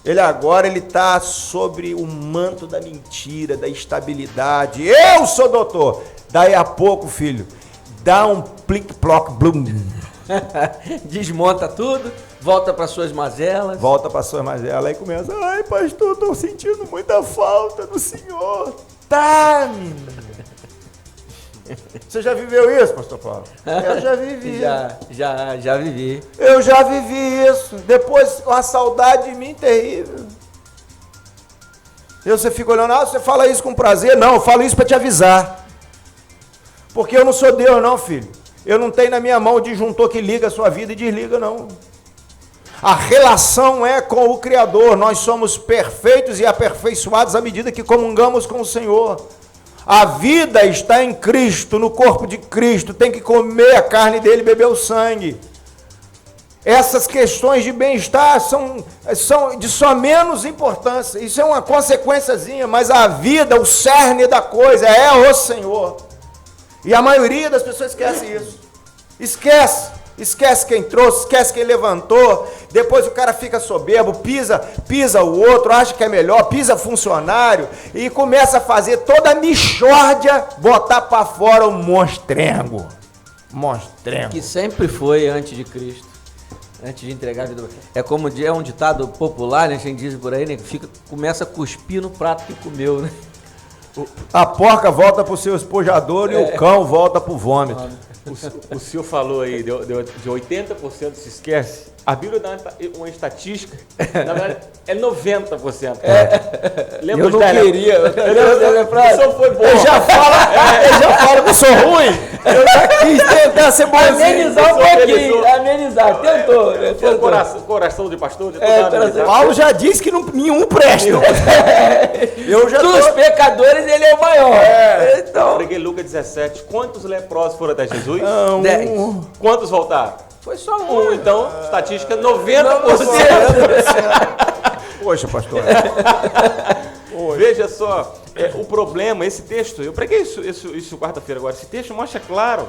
Ele agora está sobre o manto da mentira, da instabilidade. Eu sou doutor. Daí a pouco, filho, dá um plic-ploc, blum. Desmonta tudo, volta para suas mazelas. Volta para suas mazelas e começa, ai pastor, estou sentindo muita falta do Senhor. Tá, menino. Você já viveu isso, pastor Paulo? Eu já vivi. Já vivi. Eu já vivi isso. Depois, uma saudade de mim terrível. E você fica olhando, você fala isso com prazer? Não, eu falo isso para te avisar. Porque eu não sou Deus não, filho. Eu não tenho na minha mão o disjuntor que liga a sua vida e desliga, não. A relação é com o Criador. Nós somos perfeitos e aperfeiçoados à medida que comungamos com o Senhor. A vida está em Cristo, no corpo de Cristo. Tem que comer a carne dele e beber o sangue. Essas questões de bem-estar são de só menos importância. Isso é uma consequênciazinha, mas a vida, o cerne da coisa é o Senhor. E a maioria das pessoas esquece isso. Esquece quem trouxe, esquece quem levantou. Depois o cara fica soberbo, pisa o outro, acha que é melhor, pisa funcionário e começa a fazer toda a mixórdia, botar para fora o monstrengo. Que sempre foi antes de Cristo. Antes de entregar a vida. É um ditado popular, né? A gente diz por aí, né? Começa a cuspir no prato que comeu, né? A porca volta pro seu espojador e o cão volta pro vômito. O senhor falou aí de 80% se esquece. A Bíblia dá uma estatística, na verdade é 90%. Lembra eu não queria. O senhor foi bom. Ele já fala que eu sou ruim. Eu já quis tentar ser bonzinho. Amenizar um pouquinho. Amenizar, tentou. Coração de pastor. Paulo já disse que nenhum presta. Dos pecadores ele é o maior. Então. Preguei Lucas 17. Quantos leprosos foram até Jesus? 10. Quantos voltaram? Foi só um. Então, estatística 90%. Poxa, pastor. Veja só, o problema, esse texto, eu preguei isso quarta-feira agora, esse texto mostra claro.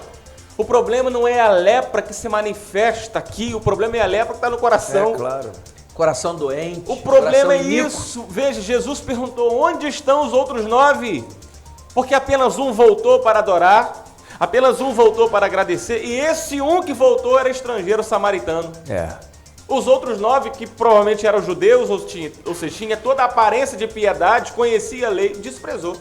O problema não é a lepra que se manifesta aqui, o problema é a lepra que está no coração. É claro. Coração doente. O problema é isso. Veja, Jesus perguntou, onde estão os outros 9? Porque apenas um voltou para adorar. Apenas um voltou para agradecer, e esse um que voltou era estrangeiro samaritano. Os outros 9, que provavelmente eram judeus, ou seja, tinha toda a aparência de piedade, conhecia a lei, desprezou.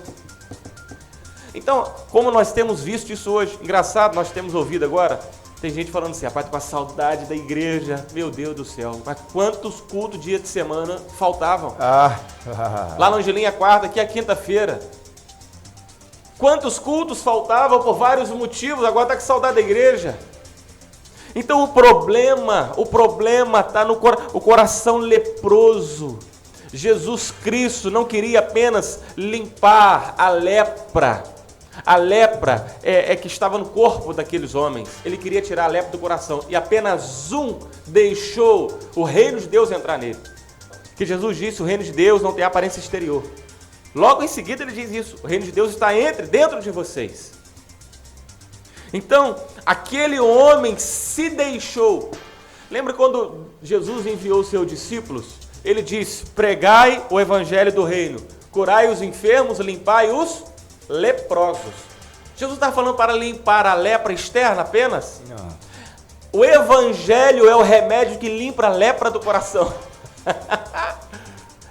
Então, como nós temos visto isso hoje, engraçado, nós temos ouvido agora, tem gente falando assim, rapaz, tô com a saudade da igreja, meu Deus do céu, mas quantos cultos dia de semana faltavam? Lá no Angelim, a quarta, aqui a quinta-feira. Quantos cultos faltavam por vários motivos, agora está com saudade da igreja. Então o problema está no coração leproso. Jesus Cristo não queria apenas limpar a lepra. A lepra é que estava no corpo daqueles homens. Ele queria tirar a lepra do coração. E apenas um deixou o reino de Deus entrar nele. Que Jesus disse, o reino de Deus não tem aparência exterior. Logo em seguida ele diz isso, o reino de Deus está dentro de vocês. Então, aquele homem se deixou. Lembra quando Jesus enviou os seus discípulos? Ele disse, pregai o evangelho do reino, curai os enfermos, limpai os leprosos. Jesus está falando para limpar a lepra externa apenas? Não. O evangelho é o remédio que limpa a lepra do coração.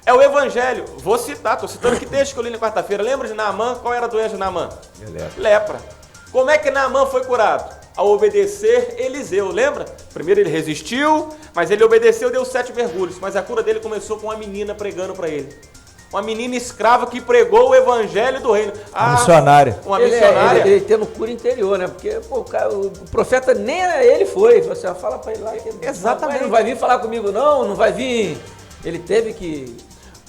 É o evangelho. Vou citar, estou citando que texto que eu li na quarta-feira. Lembra de Naamã? Qual era a doença de Naamã? Lepra. Como é que Naamã foi curado? Ao obedecer Eliseu, lembra? Primeiro ele resistiu, mas ele obedeceu, deu 7 mergulhos. Mas a cura dele começou com uma menina pregando para ele. Uma menina escrava que pregou o evangelho do reino. Uma missionária. Uma missionária. Ele tendo cura interior, né? Porque pô, o profeta nem ele foi. Você fala para ele lá que exatamente. Não vai vir falar comigo não vai vir. Ele teve que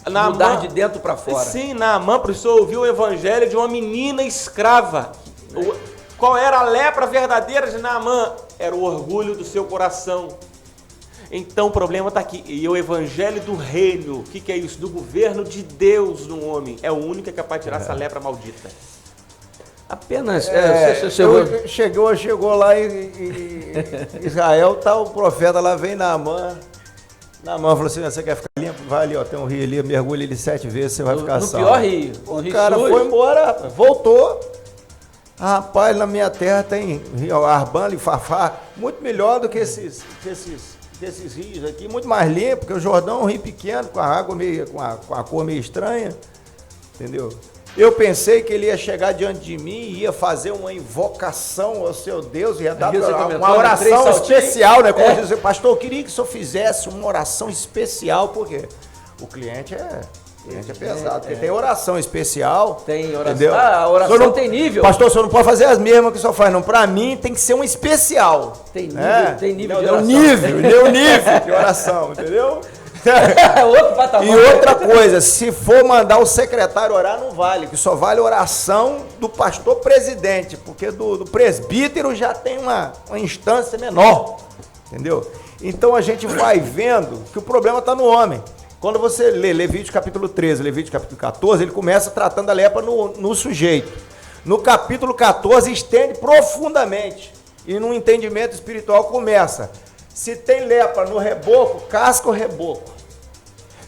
mudar de dentro para fora. Sim, Naamã precisou ouvir o evangelho de uma menina escrava. Qual era a lepra verdadeira de Naamã? Era o orgulho do seu coração. Então o problema está aqui. E o evangelho do reino, o que é isso? Do governo de Deus no homem. É o único que é capaz de tirar essa lepra maldita. Apenas. Chegou lá em Israel, tá o profeta lá, vem Naamã. Naamã falou assim: você quer ficar limpo? Vai ali, ó, tem um rio ali, mergulha ele 7 vezes, você vai ficar salvo. No pior rio. O cara foi embora, rapaz, voltou. Rapaz, na minha terra tem rio Arbã e Fafá, muito melhor do que esses rios aqui, muito mais limpo, porque o Jordão é um rio pequeno, com a água meio, com a cor meio estranha, entendeu? Eu pensei que ele ia chegar diante de mim e ia fazer uma invocação ao seu Deus, ia dar uma oração especial, né? Como dizer, pastor, eu queria que o senhor fizesse uma oração especial, porque o cliente é pesado, porque tem oração especial. Tem oração. Entendeu? A oração não, tem nível. Pastor, o senhor não pode fazer as mesmas que o senhor faz, não. Pra mim tem que ser um especial. Tem nível, tem nível de oração. Deu nível de oração, entendeu? Outro patamar. E outra coisa, se for mandar o secretário orar, não vale, que só vale a oração do pastor presidente, porque do presbítero já tem uma instância menor, entendeu? Então a gente vai vendo que o problema está no homem. Quando você lê Levítico capítulo 13, Levítico capítulo 14, ele começa tratando a lepra no sujeito. No capítulo 14, estende profundamente. E no entendimento espiritual começa. Se tem lepra no reboco, casca o reboco.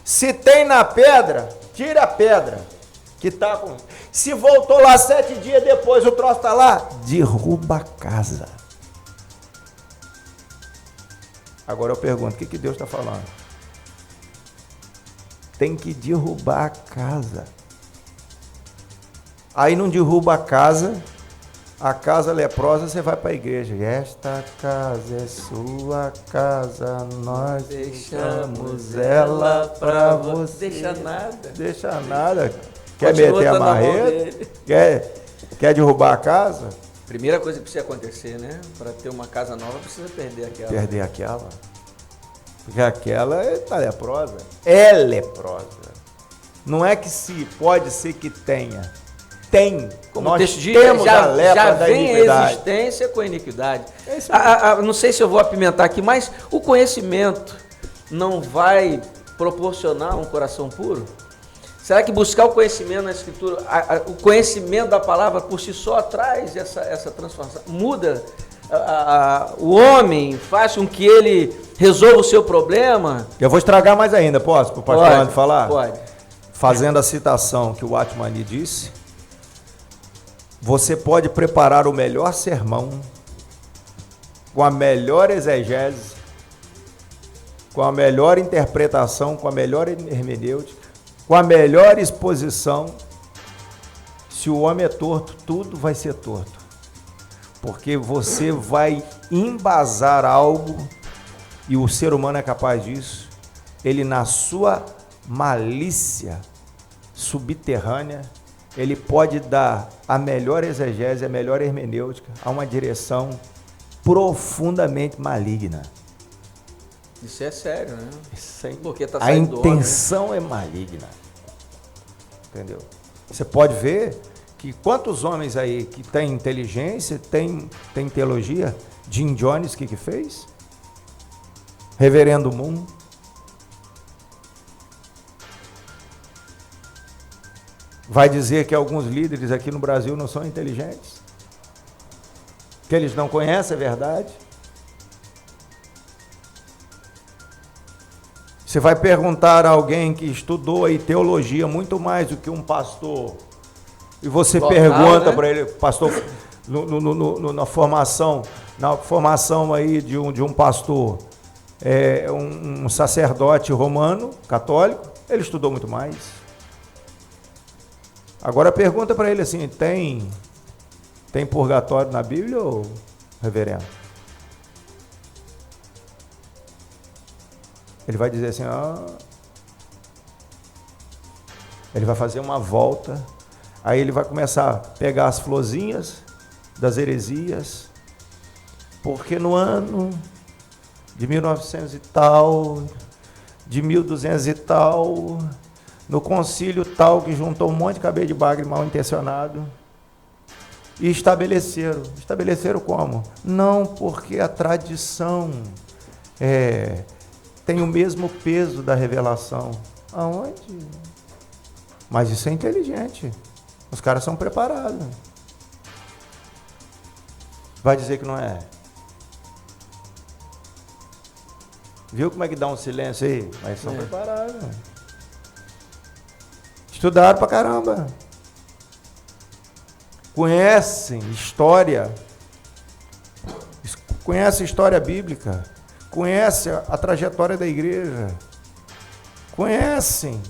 Se tem na pedra, tira a pedra. Que tá com... Se voltou lá 7 dias depois, o troço tá lá, derruba a casa. Agora eu pergunto, o que Deus está falando? Tem que derrubar a casa. Aí não derruba a casa leprosa, você vai para a igreja. Esta casa é sua casa, nós deixamos ela para você. Deixa nada. Quer meter a marreta? Quer derrubar a casa? Primeira coisa que precisa acontecer, né? Para ter uma casa nova, precisa perder aquela. Porque aquela está leprosa. É leprosa. Não é que se pode ser que tenha. Tem. Como nós texto diz, temos a lepra já da vem iniquidade. A existência com a iniquidade. Não sei se eu vou apimentar aqui, mas o conhecimento não vai proporcionar um coração puro? Será que buscar o conhecimento na Escritura, o conhecimento da palavra por si só traz essa transformação? Muda o homem, faz com que ele resolva o seu problema? Eu vou estragar mais ainda, posso? Para o pastor André falar? Pode. Fazendo a citação que o Atmani disse, você pode preparar o melhor sermão, com a melhor exegese, com a melhor interpretação, com a melhor hermenêutica, com a melhor exposição. Se o homem é torto, tudo vai ser torto. Porque você vai embasar algo, e o ser humano é capaz disso, ele na sua malícia subterrânea, ele pode dar a melhor exegese, a melhor hermenêutica a uma direção profundamente maligna. Isso é sério, né? Porque tá saindo a intenção é maligna. Entendeu? Você pode ver que quantos homens aí que têm inteligência, têm teologia, Jim Jones, o que fez? Reverendo Moon. Vai dizer que alguns líderes aqui no Brasil não são inteligentes? Que eles não conhecem a verdade? Você vai perguntar a alguém que estudou aí teologia muito mais do que um pastor, e você pergunta, né, para ele, pastor, na formação aí de um pastor, um sacerdote romano, católico, Ele estudou muito mais. Agora pergunta para ele assim, tem purgatório na Bíblia, ou reverendo? Ele vai dizer assim, ele vai fazer uma volta, aí ele vai começar a pegar as florzinhas das heresias, porque no ano de 1900 e tal, de 1200 e tal, no concílio tal, que juntou um monte de cabelo de bagre mal intencionado, e estabeleceram como? Não, porque a tradição tem o mesmo peso da revelação. Aonde? Mas isso é inteligente. Os caras são preparados. Vai dizer que não é? Viu como é que dá um silêncio aí? Mas são preparados. Estudaram pra caramba. Conhecem história. Conhecem história bíblica. Conhecem a trajetória da igreja. Conhecem.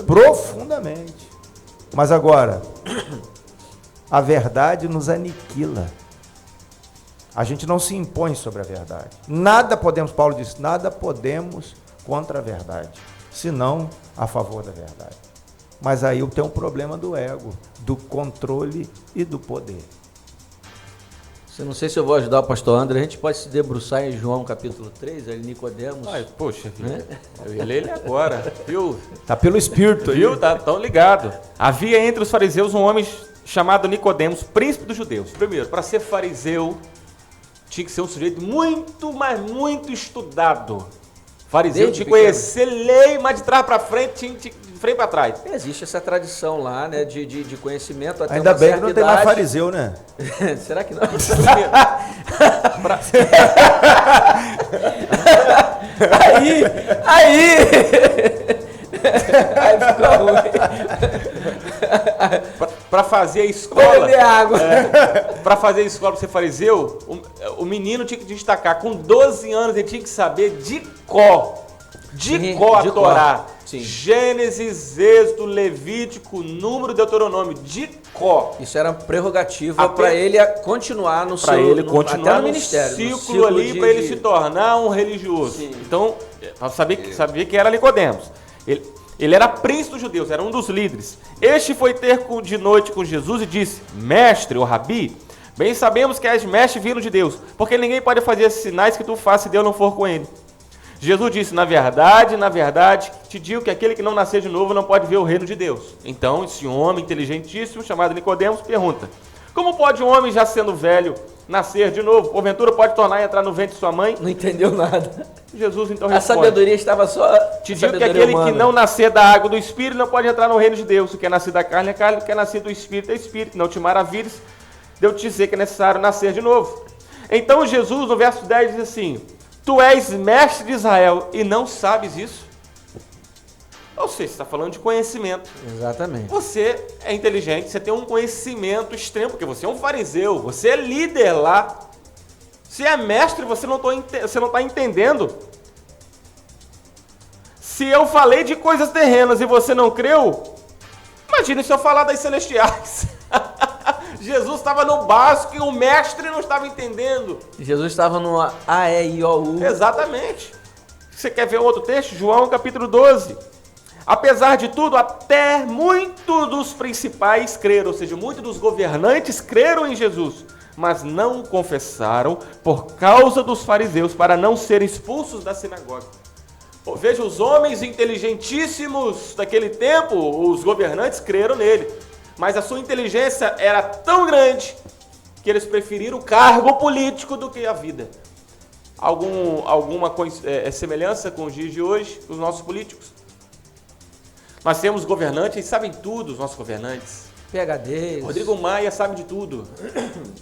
Profundamente. Mas agora, a verdade nos aniquila. A gente não se impõe sobre a verdade. Nada podemos, Paulo disse, nada podemos contra a verdade, senão a favor da verdade. Mas aí tem um problema do ego, do controle e do poder. Eu não sei se eu vou ajudar o pastor André, a gente pode se debruçar em João capítulo 3, aí Nicodemos. Ai, poxa, né? Eu ia ler ele agora, viu? Tá pelo Espírito aí. Viu? Tá tão ligado. Havia entre os fariseus um homem chamado Nicodemos, príncipe dos judeus. Primeiro, para ser fariseu, tinha que ser um sujeito muito, mas muito estudado. Fariseu tinha que conhecer lei, mas de trás para frente, tinha de frente para trás. Existe essa tradição lá, né, de conhecimento até ainda bem que não tem mais fariseu, né? Será que não? Aí ficou ruim. Para fazer a escola, para fazer a escola para ser fariseu, o menino tinha que destacar, com 12 anos ele tinha que saber de cor a Torá. Sim. Gênesis, Êxodo, Levítico, Número, Deuteronômio, de cor. Isso era prerrogativa para ele continuar no seu continuar no ministério, ciclo ali, para ele se tornar um religioso. Sim. Então, para saber que era Nicodemos. Ele era príncipe dos judeus, era um dos líderes. Este foi ter de noite com Jesus e disse: Mestre, ou Rabi, bem sabemos que és mestre vindo de Deus, porque ninguém pode fazer esses sinais que tu fazes se Deus não for com ele. Jesus disse: na verdade, te digo que aquele que não nascer de novo não pode ver o reino de Deus. Então, esse homem inteligentíssimo, chamado Nicodemos, pergunta: como pode um homem já sendo velho nascer de novo? Porventura pode tornar a entrar no ventre de sua mãe? Não entendeu nada. Jesus então responde: a sabedoria estava só. Te digo que aquele humana. Que não nascer da água do Espírito não pode entrar no reino de Deus. O que é nascido da carne é carne, o que é nascido do Espírito é Espírito. Não te maravilhes de eu te dizer que é necessário nascer de novo. Então Jesus, no verso 10, diz assim: tu és mestre de Israel e não sabes isso? Ou seja, você está falando de conhecimento. Exatamente. Você é inteligente, você tem um conhecimento extremo, porque você é um fariseu, você é líder lá. Se é mestre, você não está entendendo. Se eu falei de coisas terrenas e você não creu, imagine se eu falar das celestiais. Jesus estava no básico e o mestre não estava entendendo. Jesus estava no A-E-I-O-U. Exatamente. Você quer ver outro texto? João capítulo 12. Apesar de tudo, até muitos dos principais creram, ou seja, muitos dos governantes creram em Jesus, mas não confessaram por causa dos fariseus, para não serem expulsos da sinagoga. Veja, os homens inteligentíssimos daquele tempo, os governantes creram nele, mas a sua inteligência era tão grande que eles preferiram o cargo político do que a vida. Alguma semelhança com os dias de hoje, os nossos políticos? Nós temos governantes, eles sabem tudo, os nossos governantes. PhDs. Rodrigo Maia sabe de tudo.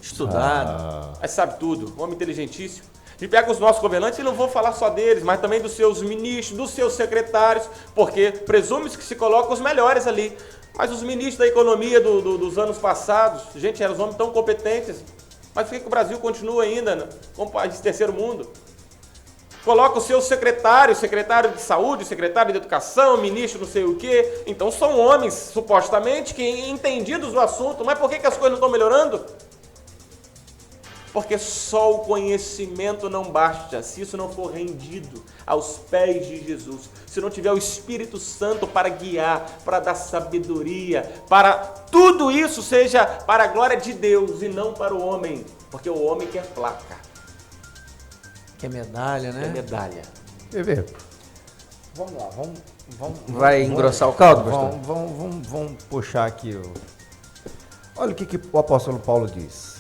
Estudado. Mas sabe tudo, um homem inteligentíssimo. A gente pega os nossos governantes e não vou falar só deles, mas também dos seus ministros, dos seus secretários, porque presume-se que se colocam os melhores ali. Mas os ministros da economia dos anos passados, gente, eram os homens tão competentes. Mas por que o Brasil continua ainda como país de terceiro mundo? Coloca o seu secretário de saúde, secretário de educação, ministro não sei o quê. Então são homens, supostamente, que entendidos do assunto. Mas por que as coisas não estão melhorando? Porque só o conhecimento não basta, se isso não for rendido aos pés de Jesus. Se não tiver o Espírito Santo para guiar, para dar sabedoria, para tudo isso seja para a glória de Deus e não para o homem. Porque o homem quer placa. Que medalha, né? Que medalha. Bebê, vamos lá, vamos. Vai engrossar o caldo, pastor? Vamos puxar aqui. Olha o que o apóstolo Paulo diz.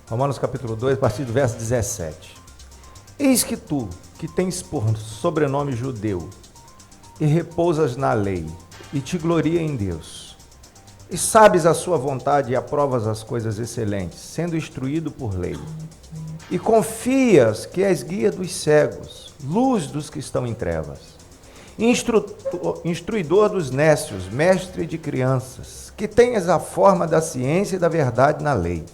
Romanos capítulo 2, a partir do verso 17. Eis que tu, que tens por sobrenome judeu, e repousas na lei, e te gloria em Deus, e sabes a sua vontade e aprovas as coisas excelentes, sendo instruído por lei, e confias que és guia dos cegos, luz dos que estão em trevas, instruidor dos nécios, mestre de crianças, que tenhas a forma da ciência e da verdade na lei.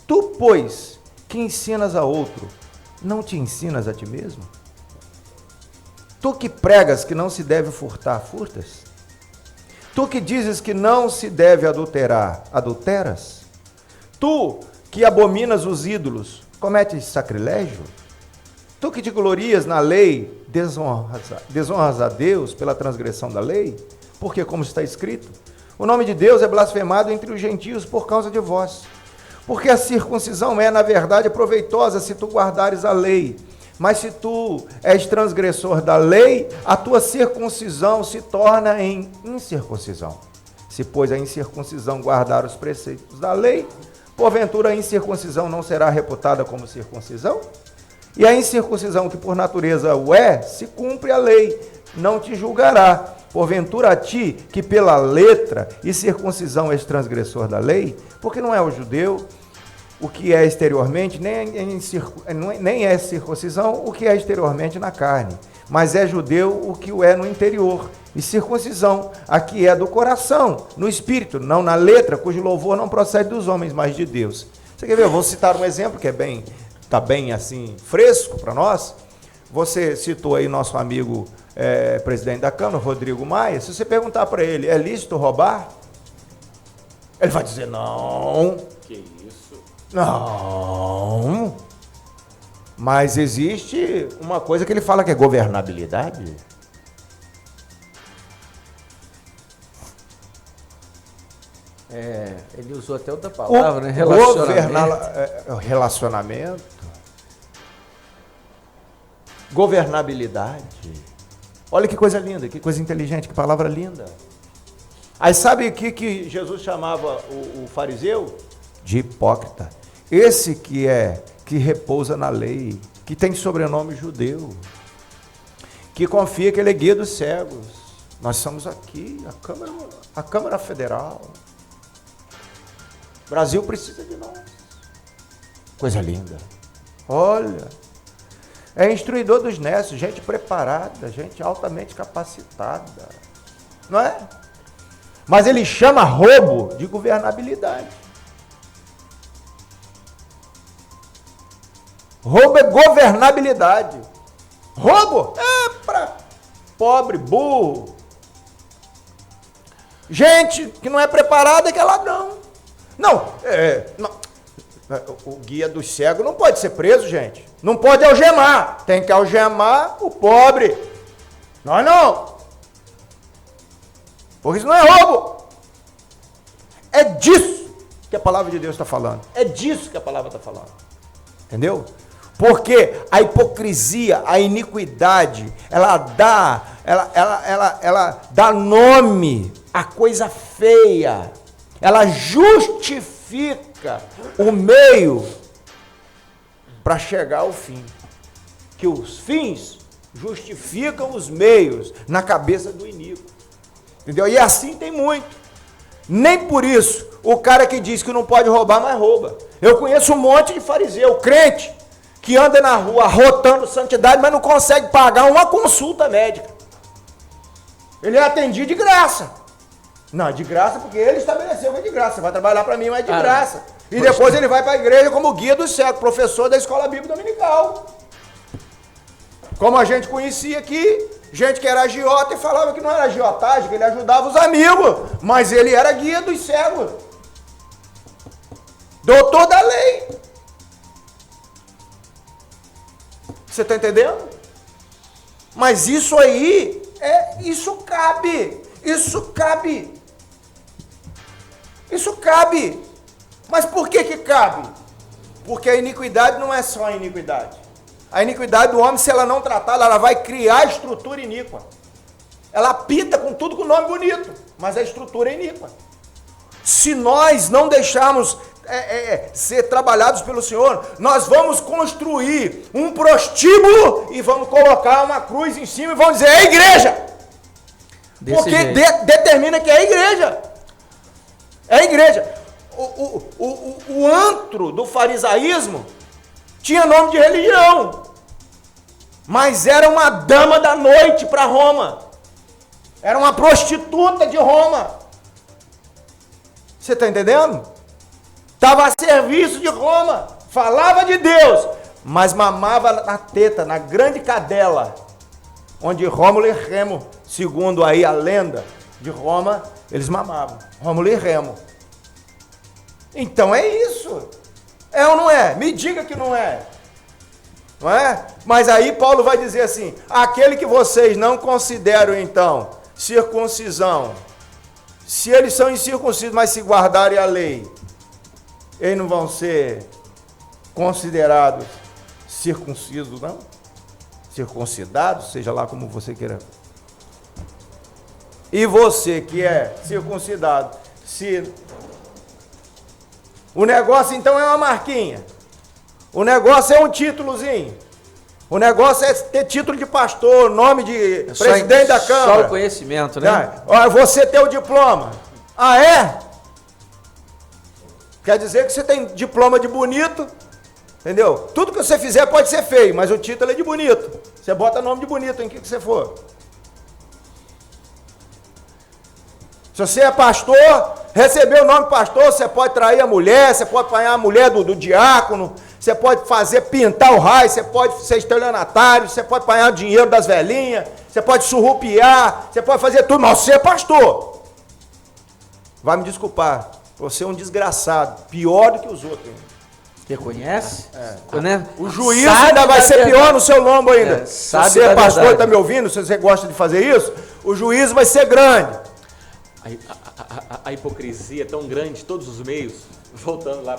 Tu, pois, que ensinas a outro, não te ensinas a ti mesmo? Tu que pregas que não se deve furtar, furtas? Tu que dizes que não se deve adulterar, adulteras? Tu que abominas os ídolos, cometes sacrilégio? Tu que te glorias na lei, desonras a Deus pela transgressão da lei? Porque, como está escrito, o nome de Deus é blasfemado entre os gentios por causa de vós. Porque a circuncisão é, na verdade, proveitosa se tu guardares a lei. Mas se tu és transgressor da lei, a tua circuncisão se torna em incircuncisão. Se, pois, a incircuncisão guardar os preceitos da lei, porventura a incircuncisão não será reputada como circuncisão? E a incircuncisão, que por natureza o é, se cumpre a lei, não te julgará. Porventura a ti, que pela letra e circuncisão és transgressor da lei, porque não é o judeu o que é exteriormente, nem é circuncisão o que é exteriormente na carne, mas é judeu o que o é no interior, e circuncisão a que é do coração, no espírito, não na letra, cujo louvor não procede dos homens, mas de Deus. Você quer ver? Eu vou citar um exemplo que está bem assim, fresco para nós. Você citou aí nosso amigo presidente da Câmara, Rodrigo Maia. Se você perguntar para ele, é lícito roubar? Ele vai dizer, não. Que isso? Não. Mas existe uma coisa que ele fala que é governabilidade. Ele usou até outra palavra, né? Relacionamento. Governabilidade. Olha que coisa linda, que coisa inteligente, que palavra linda. Aí sabe o que Jesus chamava o fariseu? De hipócrita. Esse que repousa na lei, que tem sobrenome judeu, que confia que ele é guia dos cegos. Nós somos aqui, a Câmara Federal. O Brasil precisa de nós. Coisa linda. Olha, é instruidor dos nécios, gente preparada, gente altamente capacitada. Não é? Mas ele chama roubo de governabilidade. Roubo é governabilidade. Roubo é para pobre, burro. Gente que não é preparada é que é ladrão. Não, o guia do cego não pode ser preso, gente. Não pode algemar. Tem que algemar o pobre. Nós não. Porque isso não é roubo. É disso que a palavra de Deus está falando. É disso que a palavra está falando. Entendeu? Porque a hipocrisia, a iniquidade, ela dá nome à coisa feia. Ela justifica o meio para chegar ao fim. Que os fins justificam os meios na cabeça do iníquo. Entendeu? E assim tem muito. Nem por isso o cara que diz que não pode roubar, mas rouba. Eu conheço um monte de fariseu, crente, que anda na rua arrotando santidade, mas não consegue pagar uma consulta médica. Ele é atendido de graça. Não, de graça porque ele estabeleceu que é de graça. Você vai trabalhar para mim, mas de graça. E depois ele vai para a igreja como guia do cego, professor da escola bíblica dominical. Como a gente conhecia aqui, gente que era agiota e falava que não era agiotagem, que ele ajudava os amigos, mas ele era guia dos cegos. Doutor da lei. Você está entendendo? Mas isso aí, isso cabe. Isso cabe. Isso cabe. Mas por que cabe? Porque a iniquidade não é só a iniquidade. A iniquidade do homem, se ela não tratá-la, ela vai criar estrutura iníqua. Ela pinta com tudo com nome bonito, mas a estrutura é iníqua. Se nós não deixarmos ser trabalhados pelo Senhor, nós vamos construir um prostíbulo e vamos colocar uma cruz em cima e vamos dizer, é a igreja! Porque determina que é a igreja. É a igreja. O antro do farisaísmo tinha nome de religião, mas era uma dama da noite para Roma. Era uma prostituta de Roma. Você está entendendo? Estava a serviço de Roma, falava de Deus, mas mamava na teta, na grande cadela, onde Rômulo e Remo, segundo aí a lenda de Roma, eles mamavam. Rômulo e Remo. Então é isso. É ou não é? Me diga que não é. Não é? Mas aí Paulo vai dizer assim, aquele que vocês não consideram então circuncisão, se eles são incircuncisos, mas se guardarem a lei, eles não vão ser considerados circuncisos, não? Circuncidados, seja lá como você queira. E você que é circuncidado, se... O negócio então é uma marquinha. O negócio é um títulozinho. O negócio é ter título de pastor, nome de presidente da Câmara. Só o conhecimento, né? Você ter o diploma. Ah, é? Quer dizer que você tem diploma de bonito, entendeu? Tudo que você fizer pode ser feio, mas o título é de bonito. Você bota nome de bonito em que você for. Se você é pastor, recebeu o nome de pastor, você pode trair a mulher, você pode apanhar a mulher do diácono, você pode pintar o raio, você pode ser estelionatário, você pode apanhar o dinheiro das velhinhas, você pode surrupiar, você pode fazer tudo, mas você é pastor. Vai me desculpar, você é um desgraçado, pior do que os outros. Você conhece? Né? O juízo ainda vai ser pior no seu lombo ainda. Se você é pastor e está me ouvindo, se você gosta de fazer isso, o juízo vai ser grande. A hipocrisia é tão grande, todos os meios, voltando lá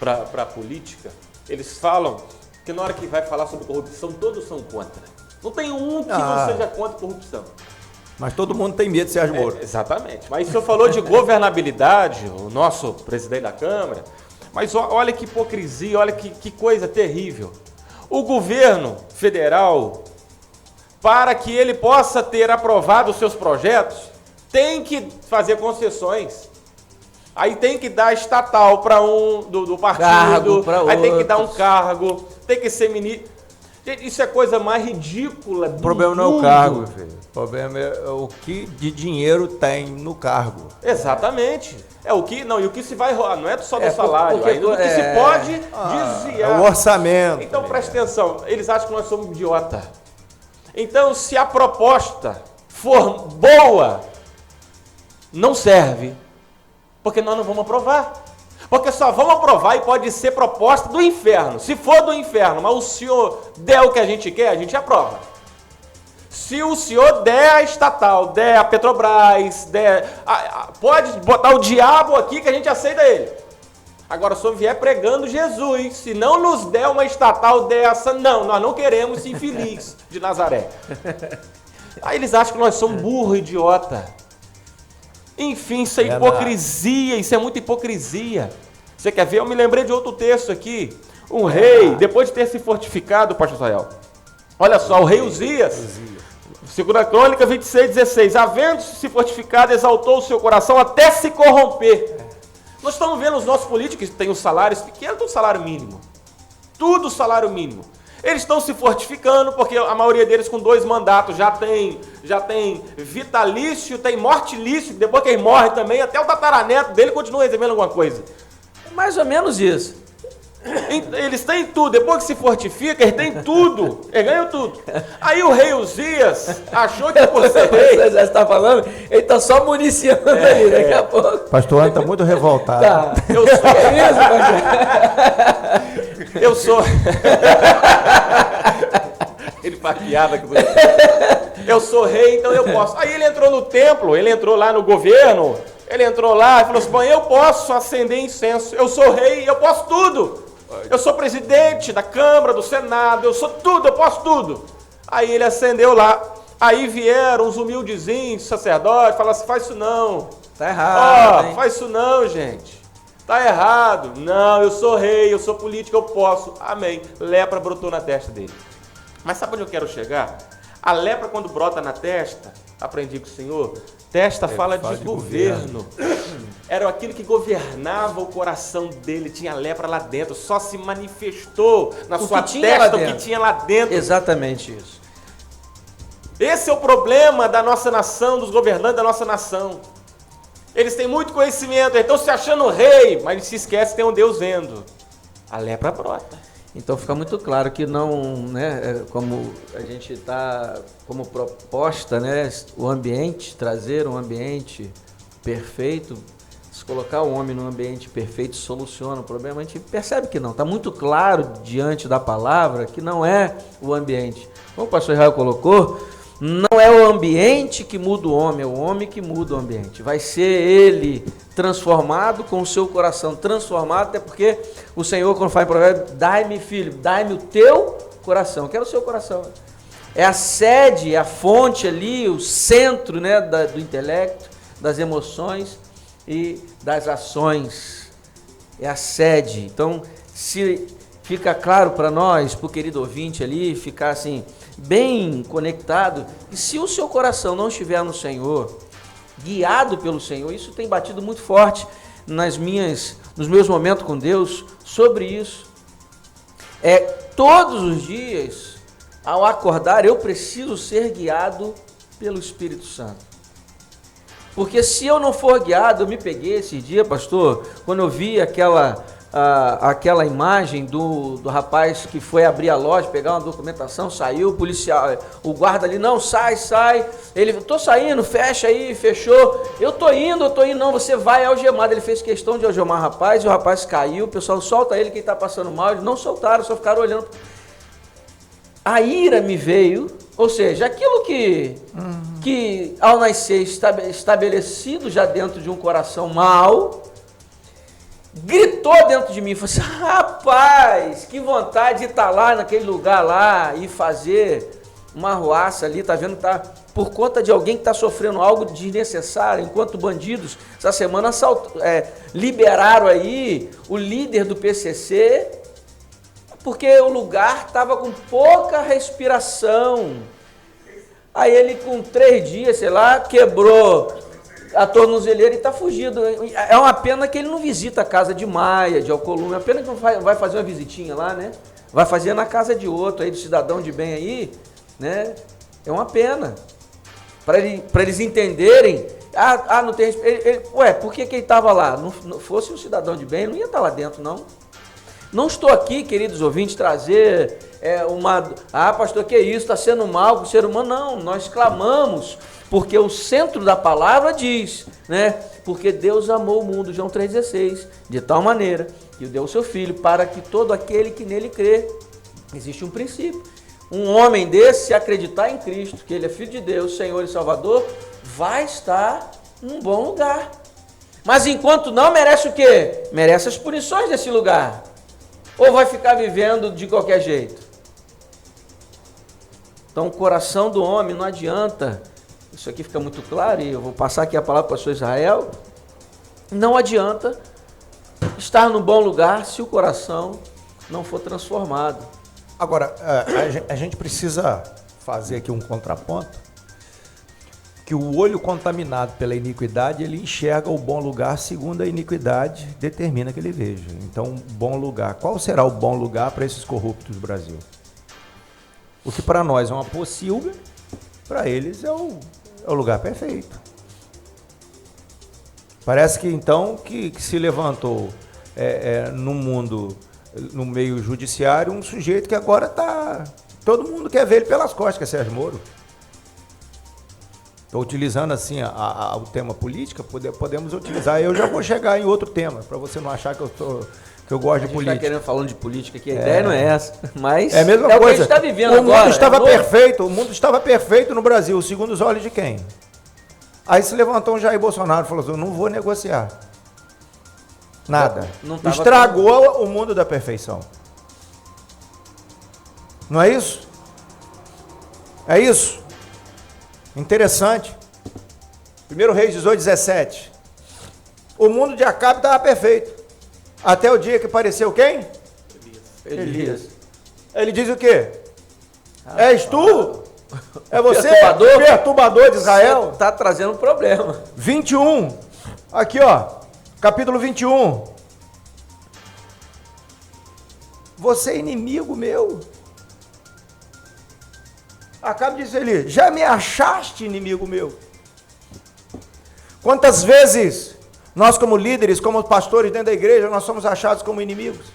para a política, eles falam que na hora que vai falar sobre corrupção, todos são contra. Não tem um que não seja contra a corrupção. Mas todo mundo tem medo de Sérgio Moro. Exatamente. Mas o senhor falou de governabilidade, o nosso presidente da Câmara, mas olha que hipocrisia, olha que coisa terrível. O governo federal, para que ele possa ter aprovado os seus projetos, tem que fazer concessões. Aí tem que dar estatal para um do partido, aí tem que dar um cargo, tem que ser ministro. Gente, isso é a coisa mais ridícula do mundo. O problema não é o cargo, filho. O problema é o que de dinheiro tem no cargo. Exatamente. É o que, não, e o que se vai rolar, não é só do salário, ainda do que se pode desviar. É o orçamento. Então presta atenção, eles acham que nós somos idiota. Então se a proposta for boa, não serve, porque nós não vamos aprovar. Porque só vamos aprovar e pode ser proposta do inferno. Se for do inferno, mas o senhor der o que a gente quer, a gente aprova. Se o senhor der a estatal, der a Petrobras, pode botar o diabo aqui que a gente aceita ele. Agora, se o senhor vier pregando Jesus, se não nos der uma estatal dessa, não, nós não queremos esse infeliz de Nazaré. Aí eles acham que nós somos burro, idiota. Enfim, isso é hipocrisia, isso é muita hipocrisia. Você quer ver? Eu me lembrei de outro texto aqui. Um rei, depois de ter se fortificado, pastor Israel, olha só, o rei Uzias, 2 Crônica 26:16, havendo-se fortificado, exaltou o seu coração até se corromper. Nós estamos vendo os nossos políticos que têm os salários pequenos, tudo salário mínimo. Tudo salário mínimo. Eles estão se fortificando porque a maioria deles com 2 mandatos já tem vitalício, tem mortilício, depois que ele morre também, até o tataraneto dele continua recebendo alguma coisa. Mais ou menos isso. Eles têm tudo. Depois que se fortifica, eles têm tudo. Eles ganham tudo. Aí o rei Uzias achou que por ser rei... Você já está falando? Ele está só municiando ali, daqui a pouco. Pastor Ana está muito revoltado. Tá. Eu sou... Ele paqueava que você... Eu sou rei, então eu posso. Aí ele entrou no templo, ele entrou lá no governo, ele entrou lá e falou assim, bom, eu posso acender incenso, eu sou rei, eu posso tudo. Eu sou presidente da Câmara, do Senado, eu sou tudo, eu posso tudo. Aí ele acendeu lá, aí vieram os humildezinhos, sacerdotes, falaram assim, faz isso não. Tá errado, faz isso não, gente. Tá errado. Não, eu sou rei, eu sou político, eu posso. Amém. Lepra brotou na testa dele. Mas sabe onde eu quero chegar? A lepra, quando brota na testa, aprendi com o Senhor, testa fala de governo. Era aquilo que governava o coração dele, tinha lepra lá dentro, só se manifestou na sua testa o que tinha lá dentro. Exatamente isso. Esse é o problema da nossa nação, dos governantes da nossa nação. Eles têm muito conhecimento, eles estão se achando rei, mas se esquece que tem um Deus vendo. A lepra brota. Então fica muito claro que não, né, como a gente está, como proposta, né, o ambiente, trazer um ambiente perfeito, se colocar o homem num ambiente perfeito soluciona o problema, a gente percebe que não, está muito claro diante da palavra que não é o ambiente. Como o pastor Israel colocou, não é o ambiente que muda o homem, é o homem que muda o ambiente. Vai ser ele transformado com o seu coração transformado, até porque o Senhor, quando fala em provérbio, dai-me, filho, dai-me o teu coração. Quero o seu coração. É a sede, é a fonte ali, o centro, né, do intelecto, das emoções e das ações. É a sede. Então, se fica claro para nós, para o querido ouvinte ali, ficar assim, bem conectado, e se o seu coração não estiver no Senhor, guiado pelo Senhor, isso tem batido muito forte nos meus momentos com Deus sobre isso. Todos os dias, ao acordar, eu preciso ser guiado pelo Espírito Santo. Porque se eu não for guiado, eu me peguei esse dia, pastor, quando eu vi aquela imagem do rapaz que foi abrir a loja, pegar uma documentação, saiu, o policial, o guarda ali, não, sai, ele, tô saindo, fecha aí, fechou, eu tô indo, não, você vai algemado, ele fez questão de algemar o rapaz, e o rapaz caiu, o pessoal solta ele, quem tá passando mal, eles não soltaram, só ficaram olhando. A ira me veio, ou seja, aquilo que ao nascer estabelecido já dentro de um coração mau, gritou dentro de mim e falou assim, rapaz, que vontade de estar lá naquele lugar lá e fazer uma arruaça ali, tá vendo, tá por conta de alguém que está sofrendo algo desnecessário, enquanto bandidos, essa semana liberaram aí o líder do PCC, porque o lugar estava com pouca respiração. Aí ele com 3 dias, sei lá, quebrou a tornozeleira e está fugido. É uma pena que ele não visita a casa de Maia, de Alcolumbre. É uma pena que não vai fazer uma visitinha lá, né? Vai fazer na casa de outro aí, do cidadão de bem aí, né? É uma pena. Para eles entenderem. Não tem... por que ele estava lá? Não fosse um cidadão de bem, ele não ia estar lá dentro, não. Não estou aqui, queridos ouvintes, trazer pastor, que isso? Está sendo mal com o ser humano? Não, nós clamamos, porque o centro da palavra diz, né? Porque Deus amou o mundo, João 3,16, de tal maneira que deu o seu Filho, para que todo aquele que nele crê, existe um princípio. Um homem desse, se acreditar em Cristo, que ele é Filho de Deus, Senhor e Salvador, vai estar num bom lugar. Mas enquanto não, merece o quê? Merece as punições desse lugar. Ou vai ficar vivendo de qualquer jeito? Então, o coração do homem não adianta. Isso aqui fica muito claro, e eu vou passar aqui a palavra para o pastor Israel. Não adianta estar no bom lugar se o coração não for transformado. Agora, a gente precisa fazer aqui um contraponto, que o olho contaminado pela iniquidade, ele enxerga o bom lugar segundo a iniquidade determina que ele veja. Então, bom lugar. Qual será o bom lugar para esses corruptos do Brasil? O que para nós é uma pocilga, para eles é o lugar perfeito. Parece que então que se levantou no mundo no meio judiciário um sujeito que agora está... Todo mundo quer ver ele pelas costas, que é Sérgio Moro. Estou utilizando assim o tema política, podemos utilizar. Eu já vou chegar em outro tema, para você não achar que eu gosto de política. A gente está querendo falando de política aqui, a ideia não é essa, mas é a mesma coisa. O que a gente está vivendo agora. O mundo estava perfeito no Brasil, segundo os olhos de quem? Aí se levantou um Jair Bolsonaro e falou assim, eu não vou negociar. Nada. Estragou o mundo da perfeição. Não é isso? É isso? Interessante. 1 Reis 18, 17. O mundo de Acabe estava perfeito. Até o dia que apareceu quem? Elias. Ele diz o quê? És tu? É você? Perturbador de Israel? Está trazendo um problema. 21. Aqui, ó. Capítulo 21. Você é inimigo meu. Acabe de dizer ali, já me achaste inimigo meu? Quantas vezes nós como líderes, como pastores dentro da igreja, nós somos achados como inimigos?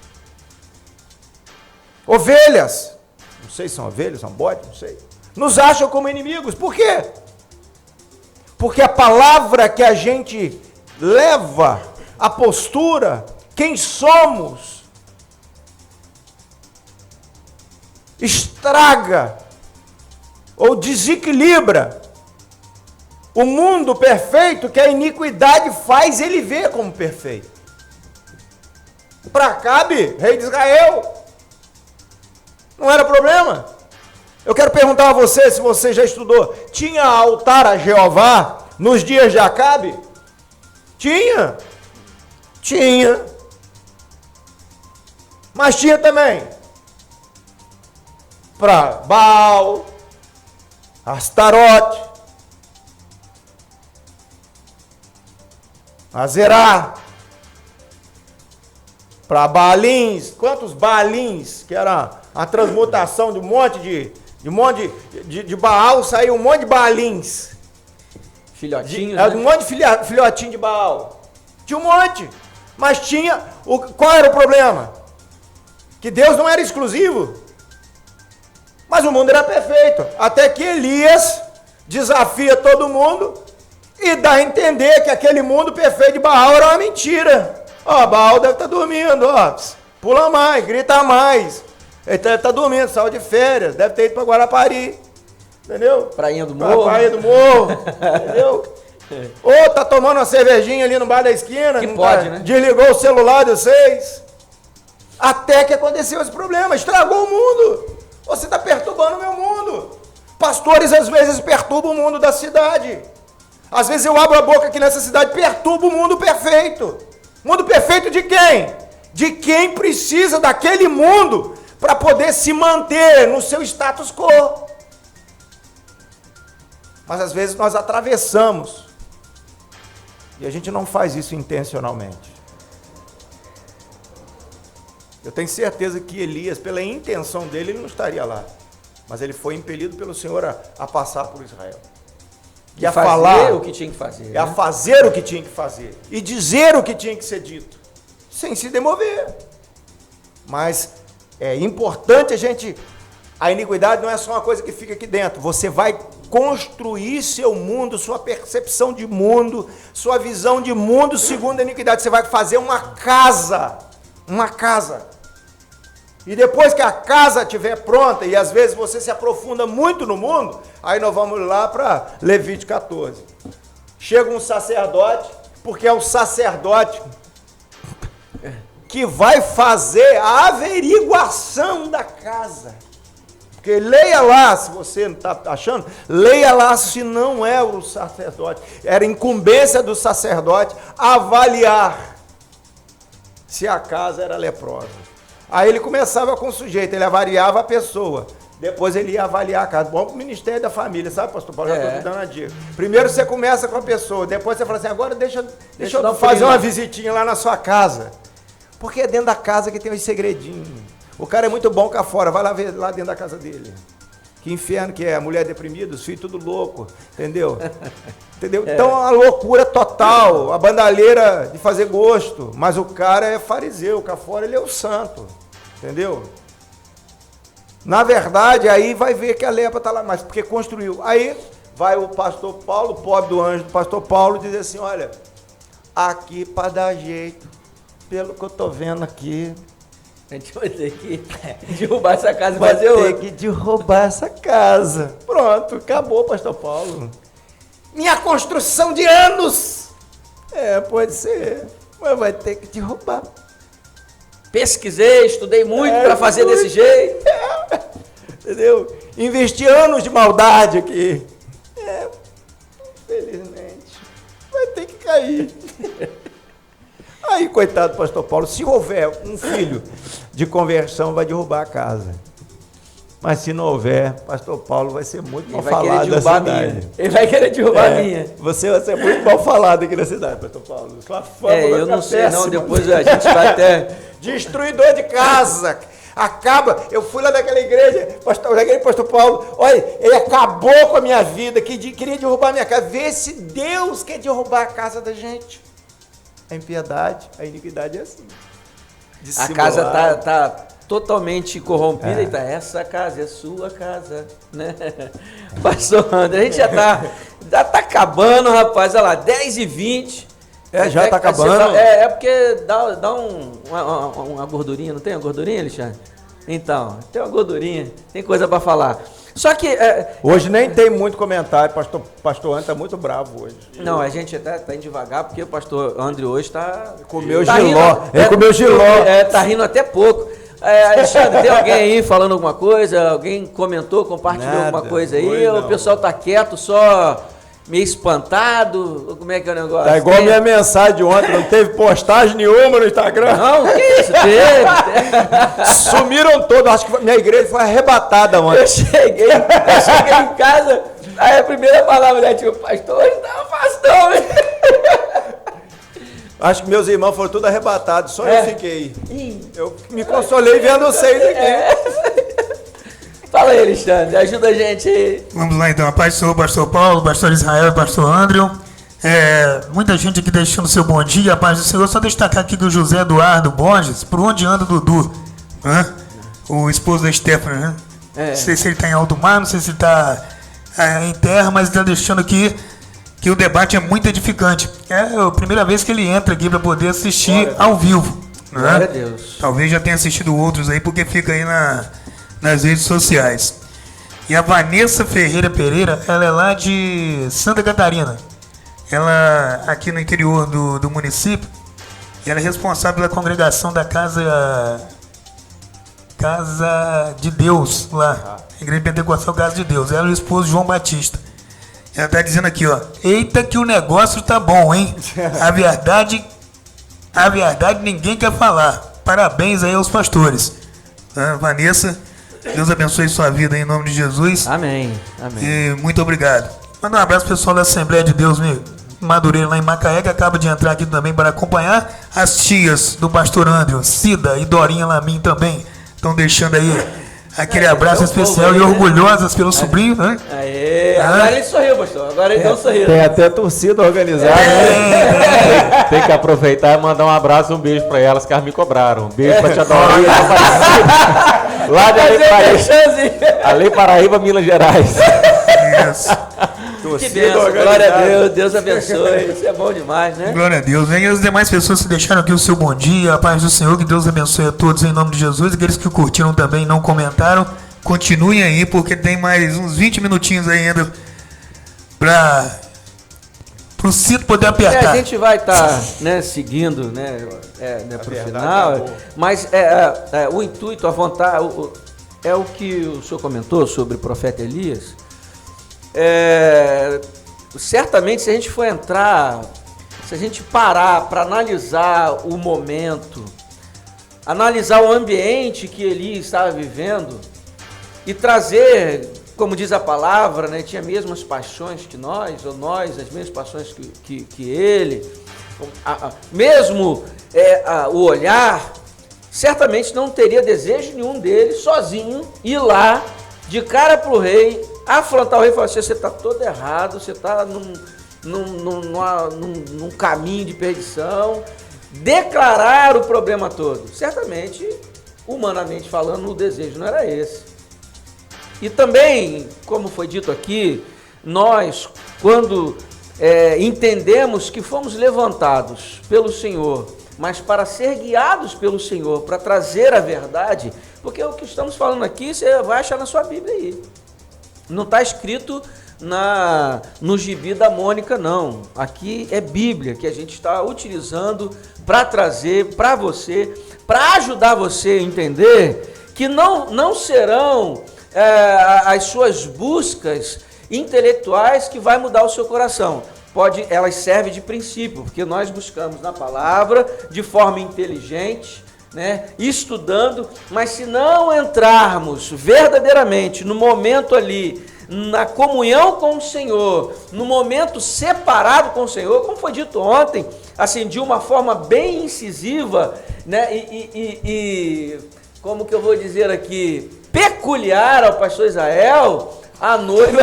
Ovelhas, não sei se são ovelhas, são bodes, não sei, nos acham como inimigos. Por quê? Porque a palavra que a gente leva, a postura, quem somos, estraga ou desequilibra o mundo perfeito que a iniquidade faz ele ver como perfeito. Para Acabe, rei de Israel, não era problema. Eu quero perguntar a você, se você já estudou, tinha altar a Jeová nos dias de Acabe? Tinha. Tinha. Mas tinha também para Baal, Astarote, Azerá, para Baalins. Quantos Baalins, que era a transmutação de um monte de Baal, saiu um monte de Baalins. Filhotinhos, né? Um monte de filhotinho de Baal. Tinha um monte. Mas tinha... Qual era o problema? Que Deus não era exclusivo. Mas o mundo era perfeito. Até que Elias desafia todo mundo e dá a entender que aquele mundo perfeito de Baal era uma mentira. Ó, Baal deve estar dormindo, ó. Pula mais, grita mais. Ele deve estar dormindo, saiu de férias, deve ter ido para Guarapari. Entendeu? Prainha do Morro. Prainha do Morro. Entendeu? Ou tá tomando uma cervejinha ali no bar da esquina. Que pode, né? Desligou o celular de vocês. Até que aconteceu esse problema. Estragou o mundo. Você está perturbando o meu mundo. Pastores às vezes perturbam o mundo da cidade. Às vezes eu abro a boca aqui nessa cidade, perturbo o mundo perfeito. Mundo perfeito de quem? De quem precisa daquele mundo para poder se manter no seu status quo. Mas às vezes nós atravessamos. E a gente não faz isso intencionalmente. Eu tenho certeza que Elias, pela intenção dele, ele não estaria lá. Mas ele foi impelido pelo Senhor a passar por Israel. E a falar o que tinha que fazer. A fazer o que tinha que fazer. E dizer o que tinha que ser dito. Sem se demover. Mas é importante a iniquidade não é só uma coisa que fica aqui dentro. Você vai construir seu mundo, sua percepção de mundo, sua visão de mundo segundo a iniquidade. Você vai fazer uma casa. Uma casa. E depois que a casa estiver pronta, e às vezes você se aprofunda muito no mundo, aí nós vamos lá para Levítico 14. Chega um sacerdote, porque é o sacerdote que vai fazer a averiguação da casa. Porque leia lá, se você não está achando, leia lá se não é o sacerdote. Era incumbência do sacerdote avaliar se a casa era leprosa. Aí ele começava com o sujeito, ele avaliava a pessoa. Depois ele ia avaliar a casa. Bom, para o Ministério da Família, sabe, pastor Paulo? Já estou dando a dica. Primeiro você começa com a pessoa, depois você fala assim, agora deixa eu fazer uma visitinha lá na sua casa. Porque é dentro da casa que tem os segredinhos. O cara é muito bom cá fora, vai lá ver lá dentro da casa dele. Que inferno que é, a mulher deprimida, os filhos tudo louco, entendeu? Entendeu? Então é uma loucura total, a bandalheira de fazer gosto, mas o cara é fariseu, cá fora ele é o santo. Entendeu? Na verdade, aí vai ver que a lepra está lá, mas porque construiu. Aí vai o pastor Paulo, o pobre do anjo do pastor Paulo, dizer assim, olha, aqui para dar jeito, pelo que eu tô vendo aqui, a gente vai ter que derrubar essa casa e fazer outra. Vai ter que derrubar essa casa. Pronto, acabou, pastor Paulo. Minha construção de anos. Pode ser, mas vai ter que derrubar. Pesquisei, estudei muito para fazer desse jeito. Entendeu? Investi anos de maldade aqui. Infelizmente, vai ter que cair. Aí, coitado do pastor Paulo, se houver um filho de conversão, vai derrubar a casa. Mas se não houver, pastor Paulo vai ser muito mal falado na cidade. Ele vai querer derrubar a minha. Você vai ser muito mal falado aqui na cidade, pastor Paulo. Sua fama eu não sei não, depois a gente vai até... Destruidor de casa. Acaba, eu fui lá naquela igreja, pastor Paulo, olha, ele acabou com a minha vida, queria derrubar a minha casa. Vê se Deus quer derrubar a casa da gente. A impiedade, a iniquidade é assim. A casa tá totalmente corrompida e tá, essa casa é sua casa, né? Pastor André, a gente já tá acabando, rapaz, olha lá, 10h20. Já tá acabando. Porque dá uma gordurinha, não tem uma gordurinha, Alexandre? Então, tem uma gordurinha, tem coisa para falar. Só que... hoje nem tem muito comentário, pastor André tá muito bravo hoje. Não, a gente até tá indo devagar, porque o pastor André hoje comeu giló. Ele comeu giló. Tá rindo até pouco. Alexandre, tem alguém aí falando alguma coisa? Alguém comentou, compartilhou alguma coisa aí? Ou o pessoal tá quieto, só meio espantado? Como é que é o negócio? Tá igual a minha mensagem de ontem, não teve postagem nenhuma no Instagram. Não, que isso? Teve. Sumiram todos, acho que minha igreja foi arrebatada ontem. Eu cheguei em casa, aí a primeira palavra da tia, pastor, hoje tava fácil não, hein? Acho que meus irmãos foram tudo arrebatados, só eu fiquei. Eu me consolei vendo vocês aqui. Fala aí, Alexandre, ajuda a gente aí. Vamos lá então, a paz do Senhor, pastor Paulo, pastor Israel, pastor Andrew. Muita gente aqui deixando seu bom dia, a paz do Senhor. Só destacar aqui que o José Eduardo Borges, por onde anda o Dudu? O esposo da Stephanie, né? Não sei se ele está em alto mar, não sei se ele está em terra, mas está deixando aqui que o debate é muito edificante. É a primeira vez que ele entra aqui para poder assistir ao vivo. Glória a Deus. Talvez já tenha assistido outros aí, porque fica aí nas redes sociais. E a Vanessa Ferreira Pereira, ela é lá de Santa Catarina. Ela, aqui no interior do município, e ela é responsável pela congregação da Casa de Deus, lá. Igreja Pentecostal Casa de Deus. Ela e o esposo João Batista. Ela está dizendo aqui, ó. Eita que o negócio tá bom, hein? A verdade ninguém quer falar. Parabéns aí aos pastores. Vanessa, Deus abençoe sua vida em nome de Jesus. Amém. E muito obrigado. Manda um abraço pessoal da Assembleia de Deus Madureira lá em Macaé, que acaba de entrar aqui também para acompanhar. As tias do pastor André, Cida e Dorinha Lamin também estão deixando aí aquele abraço especial e orgulhosas pelo sobrinho, né? Agora ele sorriu, pastor. Agora ele não sorriu. Tem até torcida organizada. Tem que aproveitar e mandar um abraço e um beijo para elas, que elas me cobraram. Um beijo para tia Dorinha. Lá de Além Paraíba, Minas Gerais. Isso. Que bênção, glória a Deus, Deus abençoe, isso é bom demais, né? Glória a Deus. E as demais pessoas que deixaram aqui o seu bom dia, a paz do Senhor, que Deus abençoe a todos em nome de Jesus. Aqueles que curtiram também, não comentaram, continuem aí, porque tem mais uns 20 minutinhos ainda para o Cito poder apertar. A gente vai estar seguindo, para o final, mas o intuito, a vontade, é o que o senhor comentou sobre o profeta Elias. Certamente, se a gente for se a gente parar para analisar o momento, analisar o ambiente que Elias estava vivendo e trazer, como diz a palavra, né, tinha as mesmas paixões que nós, ou nós, as mesmas paixões que ele, mesmo o olhar, certamente não teria desejo nenhum dele sozinho ir lá de cara para o rei, afrontar o rei e falar assim: você está todo errado, você está num caminho de perdição, declarar o problema todo. Certamente humanamente falando, o desejo não era esse. E também, como foi dito aqui, nós, quando entendemos que fomos levantados pelo Senhor, mas para ser guiados pelo Senhor, para trazer a verdade, porque o que estamos falando aqui, você vai achar na sua Bíblia aí. Não está escrito no gibi da Mônica, não. Aqui é Bíblia que a gente está utilizando para trazer para você, para ajudar você a entender que não serão as suas buscas intelectuais que vai mudar o seu coração. Elas servem de princípio, porque nós buscamos na palavra de forma inteligente, né, estudando, mas se não entrarmos verdadeiramente no momento ali, na comunhão com o Senhor, no momento separado com o Senhor, como foi dito ontem, assim, de uma forma bem incisiva, né, e como que eu vou dizer aqui, peculiar ao pastor Israel, a noiva...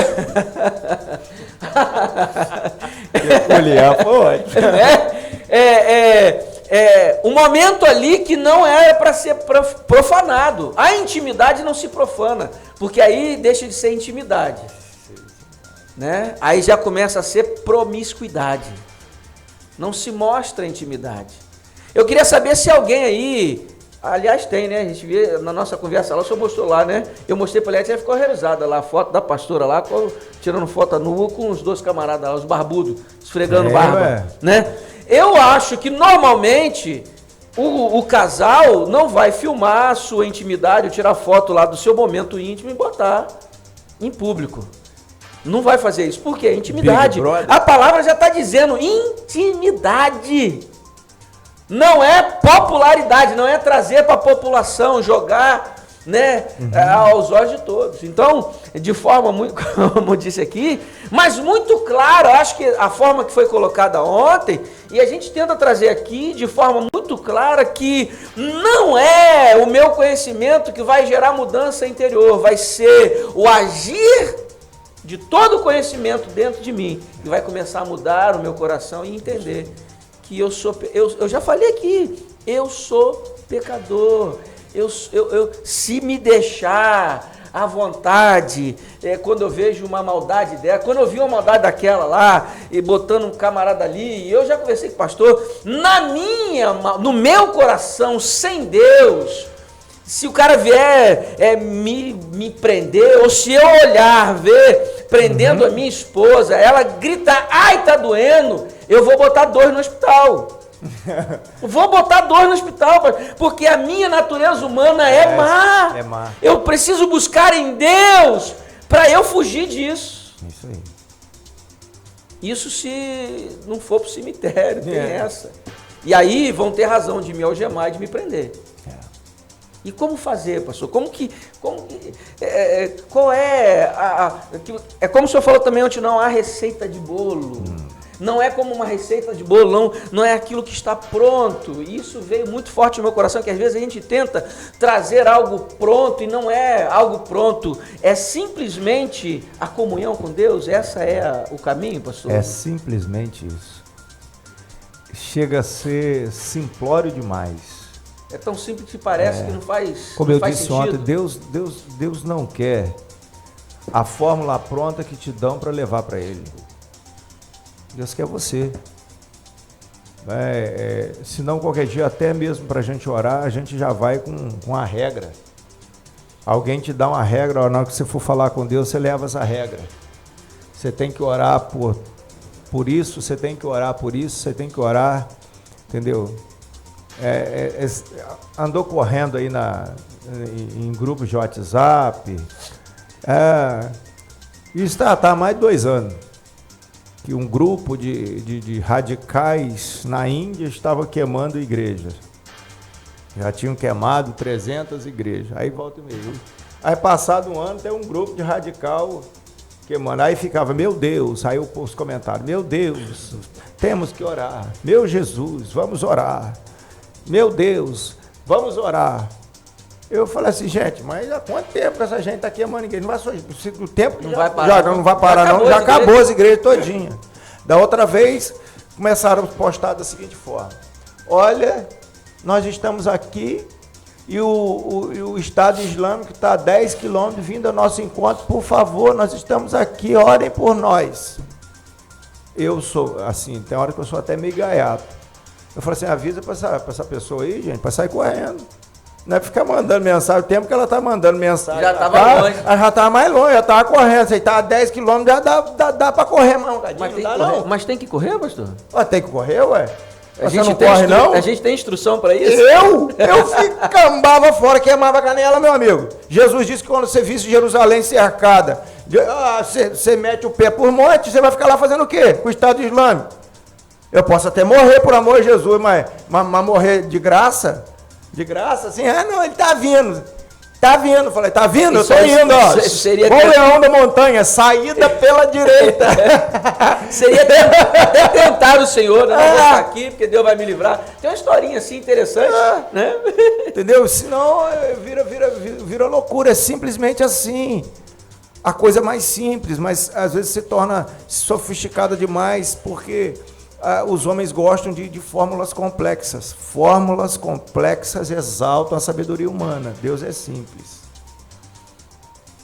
Peculiar, foi. Um momento ali que não era para ser profanado. A intimidade não se profana, porque aí deixa de ser intimidade, né? Aí já começa a ser promiscuidade. Não se mostra intimidade. Eu queria saber se alguém aí, aliás tem, né? A gente vê na nossa conversa lá, o senhor mostrou lá, né? Eu mostrei para ele, ela ficou realizada lá, a foto da pastora lá, tirando foto nua com os dois camaradas lá, os barbudos, esfregando barba, né? Eu acho que normalmente o casal não vai filmar a sua intimidade, ou tirar foto lá do seu momento íntimo e botar em público. Não vai fazer isso. Por quê? Intimidade. A palavra já está dizendo intimidade. Não é popularidade, não é trazer para a população, jogar, né, aos olhos de todos. Então, de forma muito, como eu disse aqui, mas muito claro, acho que a forma que foi colocada ontem, e a gente tenta trazer aqui de forma muito clara que não é o meu conhecimento que vai gerar mudança interior, vai ser o agir de todo o conhecimento dentro de mim, que vai começar a mudar o meu coração e entender que eu já falei aqui, eu sou pecador. Se me deixar à vontade, quando eu vejo uma maldade dela, quando eu vi uma maldade daquela lá, e botando um camarada ali, eu já conversei com o pastor, no meu coração, sem Deus, se o cara vier me prender, ou se eu olhar, ver, prendendo a minha esposa, ela grita, ai, tá doendo, eu vou botar dor no hospital. Vou botar dor no hospital, porque a minha natureza humana é má. Eu preciso buscar em Deus para eu fugir disso. Isso aí. Isso se não for pro cemitério, tem essa. E aí vão ter razão de me algemar e de me prender. E como fazer, pastor? Qual é é como o senhor falou também ontem, não há receita de bolo. Não é como uma receita de bolo, não é aquilo que está pronto. Isso veio muito forte no meu coração, que às vezes a gente tenta trazer algo pronto e não é algo pronto. É simplesmente a comunhão com Deus. Essa é o caminho, pastor? É simplesmente isso. Chega a ser simplório demais. É tão simples que parece que não faz Como não eu faz disse sentido. ontem, Deus não quer a fórmula pronta que te dão para levar para Ele. Deus quer você. Senão qualquer dia, até mesmo para a gente orar, a gente já vai com a regra. Alguém te dá uma regra, na hora que você for falar com Deus, você leva essa regra. Você tem que orar por isso, você tem que orar por isso, você tem que orar, entendeu? Andou correndo aí em grupos de WhatsApp. Isso está há mais de 2 anos. Que um grupo de radicais na Índia estava queimando igrejas. Já tinham queimado 300 igrejas. Aí volta e meio. Aí passado um ano tem um grupo de radical queimando. Aí ficava, meu Deus, aí os comentários, meu Deus, temos que orar. Meu Jesus, vamos orar. Meu Deus, vamos orar. Eu falei assim, gente, mas há quanto tempo que essa gente está queimando igreja? Não vai só, o tempo não vai parar, não vai parar, não. Já acabou as igrejas todinha. Da outra vez, começaram a postar da seguinte forma: olha, nós estamos aqui e o Estado Islâmico está a 10 quilômetros vindo ao nosso encontro. Por favor, nós estamos aqui, orem por nós. Eu sou, assim, tem hora que eu sou até meio gaiato. Eu falo assim, avisa para essa pessoa aí, gente, para sair correndo. Não é ficar mandando mensagem, o tempo que ela está mandando mensagem. Já estava longe. Ela já estava mais longe, já estava correndo. Você está a 10 quilômetros, já dá para correr, mano. Mas tem que correr, pastor? Tem que correr, ué? A gente não corre, não? A gente tem instrução para isso? Eu ficambava fora, queimava a canela, meu amigo. Jesus disse que quando você visse Jerusalém cercada, você mete o pé por monte, você vai ficar lá fazendo o quê? Com o Estado Islâmico. Eu posso até morrer por amor de Jesus, mas morrer de graça? De graça, assim, não, ele tá vindo. Tá vindo, falei, tá vindo? Eu tô indo, ó. Seria o leão da montanha, saída pela direita. Seria até tentar o Senhor, né? Não vou estar aqui, porque Deus vai me livrar. Tem uma historinha assim interessante, né? Entendeu? Senão vira loucura, é simplesmente assim. A coisa mais simples, mas às vezes se torna sofisticada demais, porque os homens gostam de fórmulas complexas. Fórmulas complexas exaltam a sabedoria humana. Deus é simples.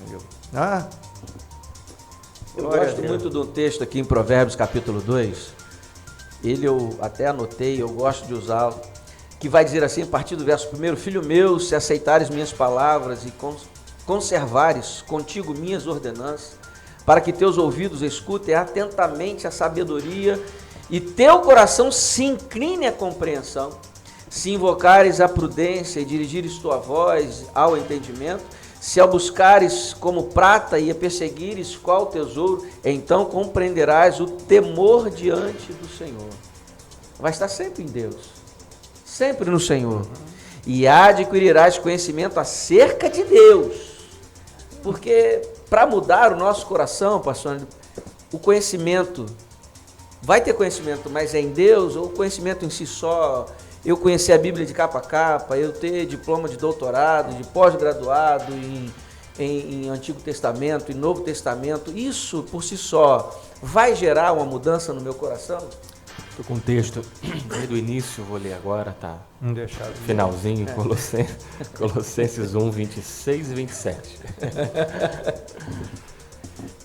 Entendeu? Eu gosto muito de um texto aqui em Provérbios capítulo 2. Ele eu até anotei, eu gosto de usá-lo. Que vai dizer assim, a partir do verso 1: Filho meu, se aceitares minhas palavras e conservares contigo minhas ordenanças, para que teus ouvidos escutem atentamente a sabedoria e teu coração se incline à compreensão, se invocares a prudência e dirigires tua voz ao entendimento, se a buscares como prata e a perseguires qual tesouro, então compreenderás o temor diante do Senhor. Vai estar sempre em Deus, sempre no Senhor, e adquirirás conhecimento acerca de Deus, porque para mudar o nosso coração, pastor, o conhecimento, vai ter conhecimento, mas é em Deus, ou o conhecimento em si só, eu conhecer a Bíblia de capa a capa, eu ter diploma de doutorado, de pós-graduado em Antigo Testamento, em Novo Testamento, isso por si só vai gerar uma mudança no meu coração? Estou com um texto do início, vou ler agora, tá? Finalzinho, Colossenses 1, 26 e 27.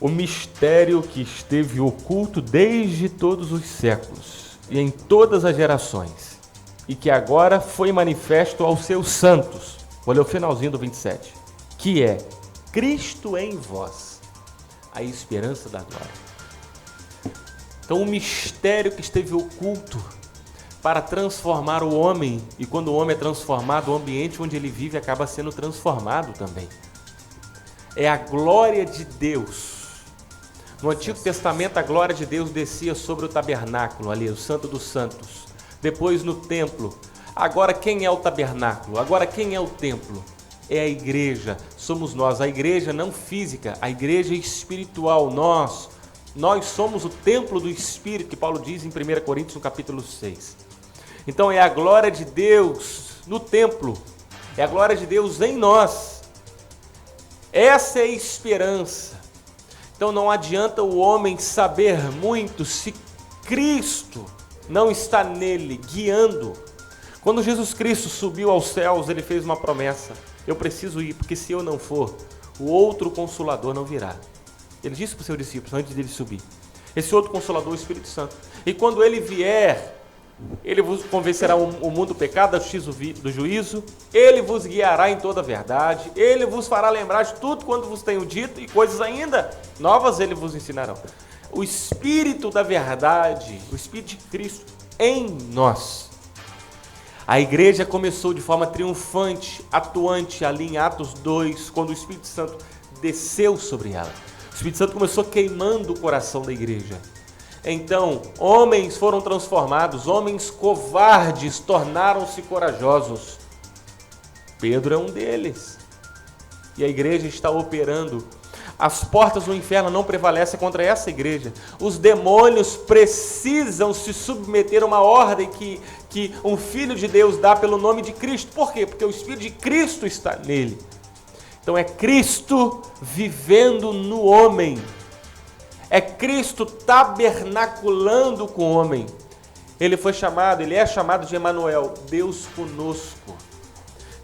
O mistério que esteve oculto desde todos os séculos e em todas as gerações, e que agora foi manifesto aos seus santos. Vou ler o finalzinho do 27. Que é Cristo em vós, a esperança da glória. Então, o mistério que esteve oculto para transformar o homem, e quando o homem é transformado, o ambiente onde ele vive acaba sendo transformado também. É a glória de Deus. No Antigo Testamento, a glória de Deus descia sobre o tabernáculo, ali, o Santo dos Santos. Depois no templo. Agora quem é o tabernáculo? Agora quem é o templo? É a igreja, somos nós. A igreja não física, a igreja espiritual. Nós somos o templo do Espírito, que Paulo diz em 1 Coríntios, no capítulo 6. Então é a glória de Deus no templo, é a glória de Deus em nós. Essa é a esperança. Então não adianta o homem saber muito se Cristo não está nele, guiando. Quando Jesus Cristo subiu aos céus, ele fez uma promessa: eu preciso ir, porque se eu não for, o outro Consolador não virá. Ele disse para os seus discípulos, antes dele subir, esse outro Consolador, o Espírito Santo. E quando ele vier, ele vos convencerá o mundo do pecado, da justiça, do juízo, ele vos guiará em toda a verdade, ele vos fará lembrar de tudo quanto vos tenho dito, e coisas ainda novas ele vos ensinará. O Espírito da verdade, o Espírito de Cristo em nós. A igreja começou de forma triunfante, atuante, ali em Atos 2, quando o Espírito Santo desceu sobre ela. O Espírito Santo começou queimando o coração da igreja. Então, homens foram transformados, homens covardes tornaram-se corajosos. Pedro é um deles. E a igreja está operando. As portas do inferno não prevalecem contra essa igreja. Os demônios precisam se submeter a uma ordem que um filho de Deus dá pelo nome de Cristo. Por quê? Porque o Espírito de Cristo está nele. Então é Cristo vivendo no homem. É Cristo tabernaculando com o homem. Ele é chamado de Emanuel, Deus conosco.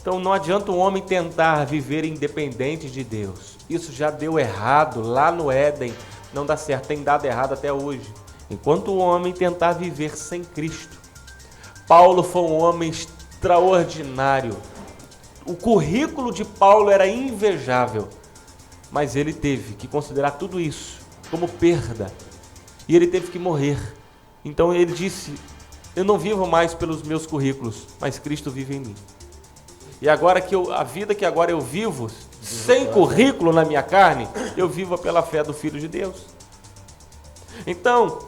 Então não adianta um homem tentar viver independente de Deus. Isso já deu errado lá no Éden, não dá certo, tem dado errado até hoje. Enquanto o homem tentar viver sem Cristo. Paulo foi um homem extraordinário. O currículo de Paulo era invejável, mas ele teve que considerar tudo isso como perda. E ele teve que morrer. Então ele disse, eu não vivo mais pelos meus currículos, mas Cristo vive em mim. E agora a vida que agora eu vivo, sem currículo na minha carne, eu vivo pela fé do Filho de Deus. Então,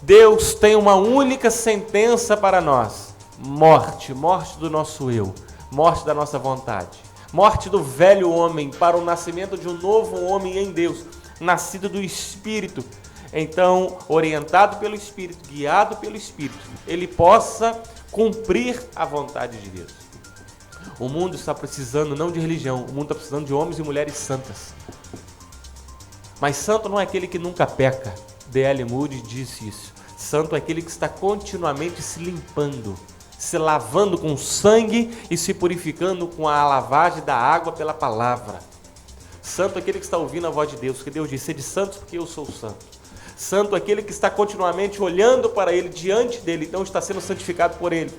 Deus tem uma única sentença para nós. Morte, morte do nosso eu, morte da nossa vontade. Morte do velho homem para o nascimento de um novo homem em Deus, nascido do Espírito. Então, orientado pelo Espírito, guiado pelo Espírito, ele possa cumprir a vontade de Deus. O mundo está precisando não de religião, o mundo está precisando de homens e mulheres santas. Mas santo não é aquele que nunca peca. D.L. Moody disse isso. Santo é aquele que está continuamente se limpando, se lavando com sangue e se purificando com a lavagem da água pela palavra. Santo é aquele que está ouvindo a voz de Deus, que Deus diz, sede santos porque eu sou santo. Santo é aquele que está continuamente olhando para Ele, diante dEle, então está sendo santificado por Ele.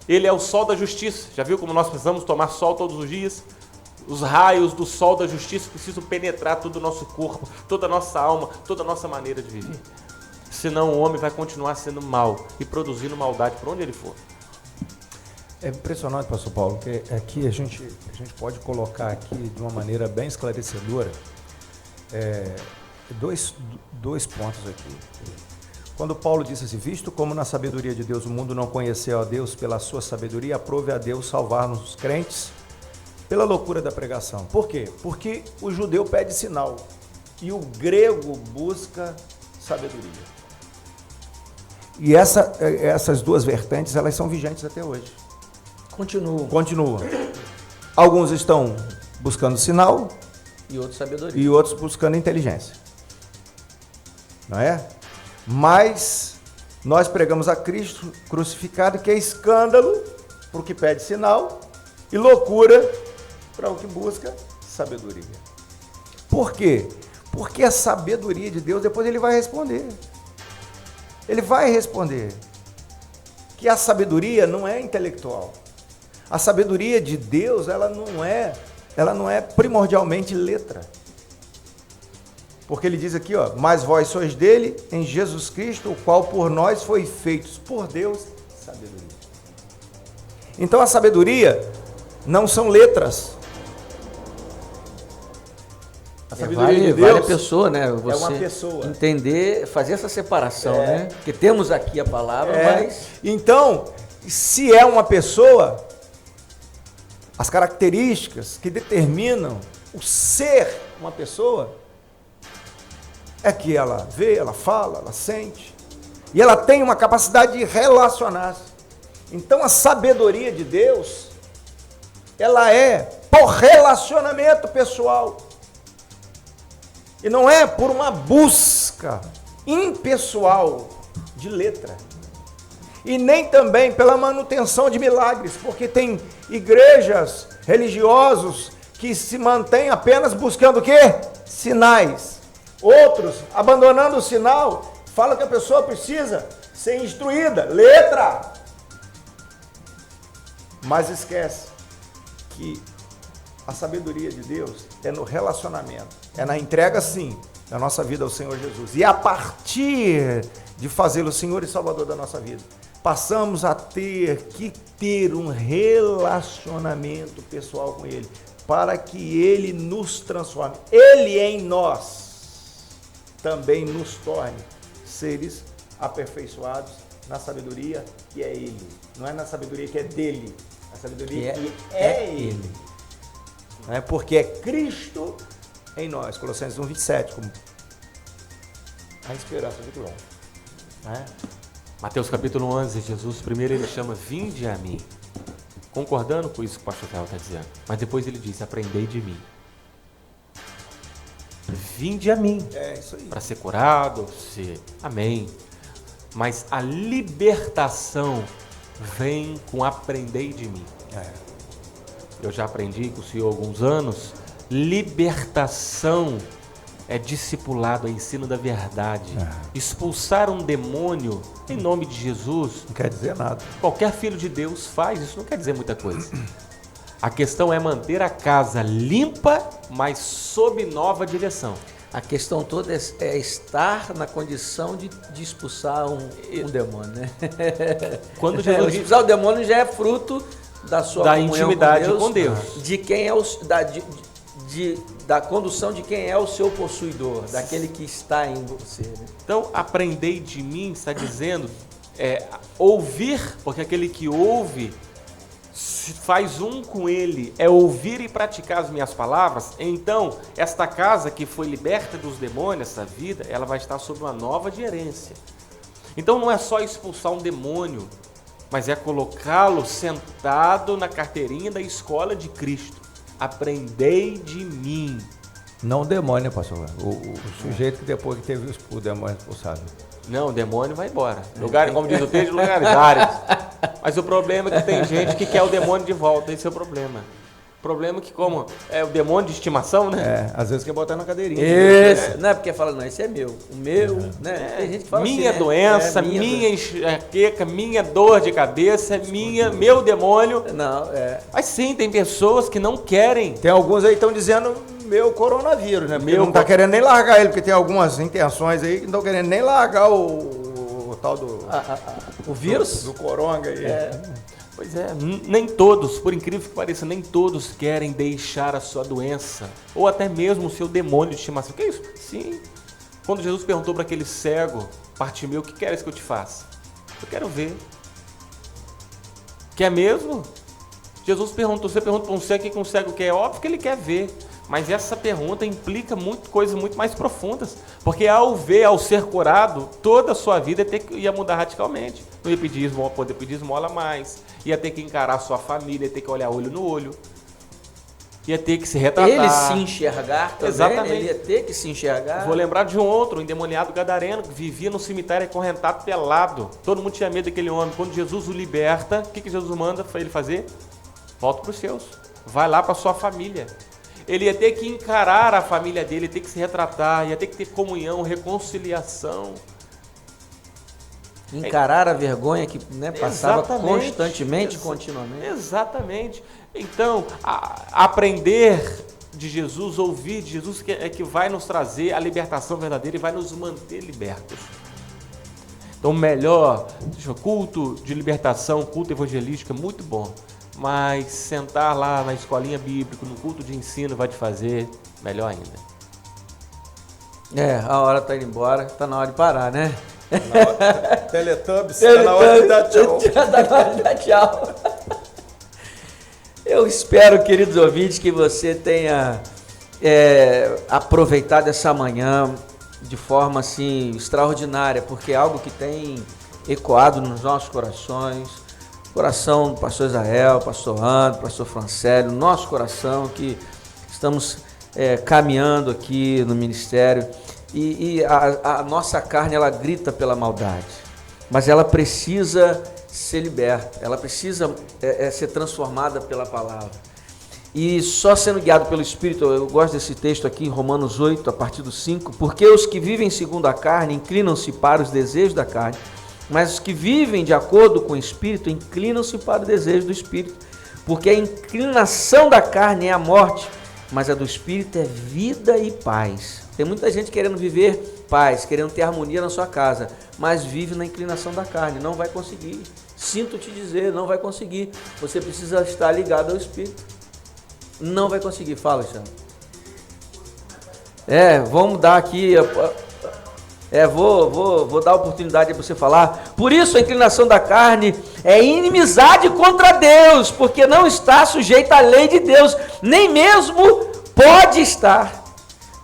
Ele é o sol da justiça. Já viu como nós precisamos tomar sol todos os dias? Os raios do sol da justiça precisam penetrar todo o nosso corpo, toda a nossa alma, toda a nossa maneira de viver. Senão o homem vai continuar sendo mau e produzindo maldade por onde ele for. É impressionante, pastor Paulo, que aqui a gente pode colocar aqui de uma maneira bem esclarecedora dois pontos aqui. Quando Paulo disse assim, visto como na sabedoria de Deus o mundo não conheceu a Deus pela sua sabedoria, aprove a Deus salvar-nos os crentes pela loucura da pregação. Por quê? Porque o judeu pede sinal e o grego busca sabedoria. E essas duas vertentes, elas são vigentes até hoje. Continuam. Alguns estão buscando sinal e outros sabedoria. E outros buscando inteligência. Não é? Mas nós pregamos a Cristo crucificado, que é escândalo para o que pede sinal e loucura para o que busca sabedoria. Por quê? Porque a sabedoria de Deus, depois ele vai responder. Ele vai responder que a sabedoria não é intelectual. A sabedoria de Deus, ela não é primordialmente letra. Porque ele diz aqui, mas vós sois dele em Jesus Cristo, o qual por nós foi feito por Deus sabedoria. Então a sabedoria não são letras. A sabedoria de Deus vale a pessoa, né? Você é uma pessoa. Entender, fazer essa separação, né? Porque temos aqui a palavra, mas... Então, se é uma pessoa, as características que determinam o ser uma pessoa é que ela vê, ela fala, ela sente, e ela tem uma capacidade de relacionar-se. Então a sabedoria de Deus, ela é por relacionamento pessoal, e não é por uma busca impessoal de letra, e nem também pela manutenção de milagres, porque tem igrejas religiosos que se mantêm apenas buscando o quê? Sinais. Outros, abandonando o sinal, falam que a pessoa precisa ser instruída, letra. Mas esquece que a sabedoria de Deus é no relacionamento, é na entrega, sim, da nossa vida ao Senhor Jesus. E a partir de fazê-lo Senhor e Salvador da nossa vida, passamos a ter um relacionamento pessoal com Ele, para que Ele nos transforme. Ele em nós também nos torne seres aperfeiçoados na sabedoria que é Ele. Não é na sabedoria que é dele, a sabedoria que é Ele. Não é? Porque é Cristo em nós. Colossenses 1:27, como a esperança de glória. Não é? Mateus capítulo 11, Jesus primeiro ele chama, vinde a mim. Concordando com isso que o pastor Carlos está dizendo. Mas depois ele diz, aprendei de mim. Vinde a mim, para ser curado, amém. Mas a libertação vem com aprendei de mim. Eu já aprendi com o senhor há alguns anos, libertação é discipulado, é ensino da verdade. Expulsar um demônio em nome de Jesus não quer dizer nada. Qualquer filho de Deus faz, isso não quer dizer muita coisa. A questão é manter a casa limpa, mas sob nova direção. A questão toda é estar na condição de expulsar um demônio, né? Quando Jesus expulsar o demônio já é fruto da sua intimidade com Deus. De quem é da condução de quem é o seu possuidor, daquele que está em você. Né? Então, aprendei de mim, está dizendo, ouvir, porque aquele que ouve faz um com ele, é ouvir e praticar as minhas palavras. Então, esta casa que foi liberta dos demônios, essa vida, ela vai estar sob uma nova gerência. Então, não é só expulsar um demônio, mas é colocá-lo sentado na carteirinha da escola de Cristo. Aprendei de mim. Não o demônio, pastor. O sujeito que depois que teve o demônio expulsado. Não, o demônio vai embora. Lugares, como diz o texto, lugares vários. Mas o problema é que tem gente que quer o demônio de volta. Esse é o problema. O problema é que, como é o demônio de estimação, né? Às vezes quer botar na cadeirinha. Isso. Não é porque fala, não, esse é meu. O meu, né? Tem gente que fala minha assim, doença, né? minha enxaqueca, minha dor de cabeça, meu demônio. Não, Mas sim, tem pessoas que não querem. Tem alguns aí que estão dizendo meu coronavírus, né? Porque não está querendo nem largar ele, porque tem algumas intenções aí que não estão querendo nem largar o tal do... o vírus? Do coronga aí. Pois é, nem todos, por incrível que pareça, nem todos querem deixar a sua doença, ou até mesmo o seu demônio de estimação. Que é isso? Sim. Quando Jesus perguntou para aquele cego, Bartimeu, o que queres que eu te faça? Eu quero ver. Quer mesmo? Jesus perguntou, você pergunta para um cego o que um cego quer? É óbvio que ele quer ver. Mas essa pergunta implica coisas muito mais profundas. Porque ao ver, ao ser curado, toda a sua vida ia mudar radicalmente. Não ia poder pedir esmola mais. Ia ter que encarar a sua família, ia ter que olhar olho no olho. Ia ter que se retratar. Ele se enxergar também. Exatamente. Ele ia ter que se enxergar. Vou lembrar de um outro, um endemoniado gadareno, que vivia no cemitério acorrentado, pelado. Todo mundo tinha medo daquele homem. Quando Jesus o liberta, o que Jesus manda ele fazer? Volta para os seus. Vai lá para a sua família. Ele ia ter que encarar a família dele, ia ter que se retratar, ia ter que ter comunhão, reconciliação. Encarar a vergonha que passava constantemente, continuamente. Exatamente. Então, aprender de Jesus, ouvir de Jesus, é que vai nos trazer a libertação verdadeira e vai nos manter libertos. Então, melhor, culto de libertação, culto evangelístico é muito bom. Mas sentar lá na escolinha bíblica, no culto de ensino, vai te fazer melhor ainda. A hora está indo embora, está na hora de parar, né? Teletubbies, está na hora de dar tchau. Está na hora de dar tchau. Eu espero, queridos ouvintes, que você tenha aproveitado essa manhã de forma assim extraordinária, porque é algo que tem ecoado nos nossos corações. Coração do pastor Israel, pastor André, pastor Francélio, nosso coração que estamos caminhando aqui no ministério e a nossa carne ela grita pela maldade, mas ela precisa ser liberta, ela precisa ser transformada pela palavra e só sendo guiado pelo Espírito. Eu gosto desse texto aqui em Romanos 8, a partir do 5, porque os que vivem segundo a carne inclinam-se para os desejos da carne, mas os que vivem de acordo com o Espírito inclinam-se para o desejo do Espírito, porque a inclinação da carne é a morte, mas a do Espírito é vida e paz. Tem muita gente querendo viver paz, querendo ter harmonia na sua casa, mas vive na inclinação da carne, não vai conseguir. Sinto te dizer, não vai conseguir. Você precisa estar ligado ao Espírito. Não vai conseguir. Fala, Alexandre. Vamos dar aqui... Vou dar a oportunidade para você falar. Por isso a inclinação da carne é inimizade contra Deus, porque não está sujeita à lei de Deus, nem mesmo pode estar.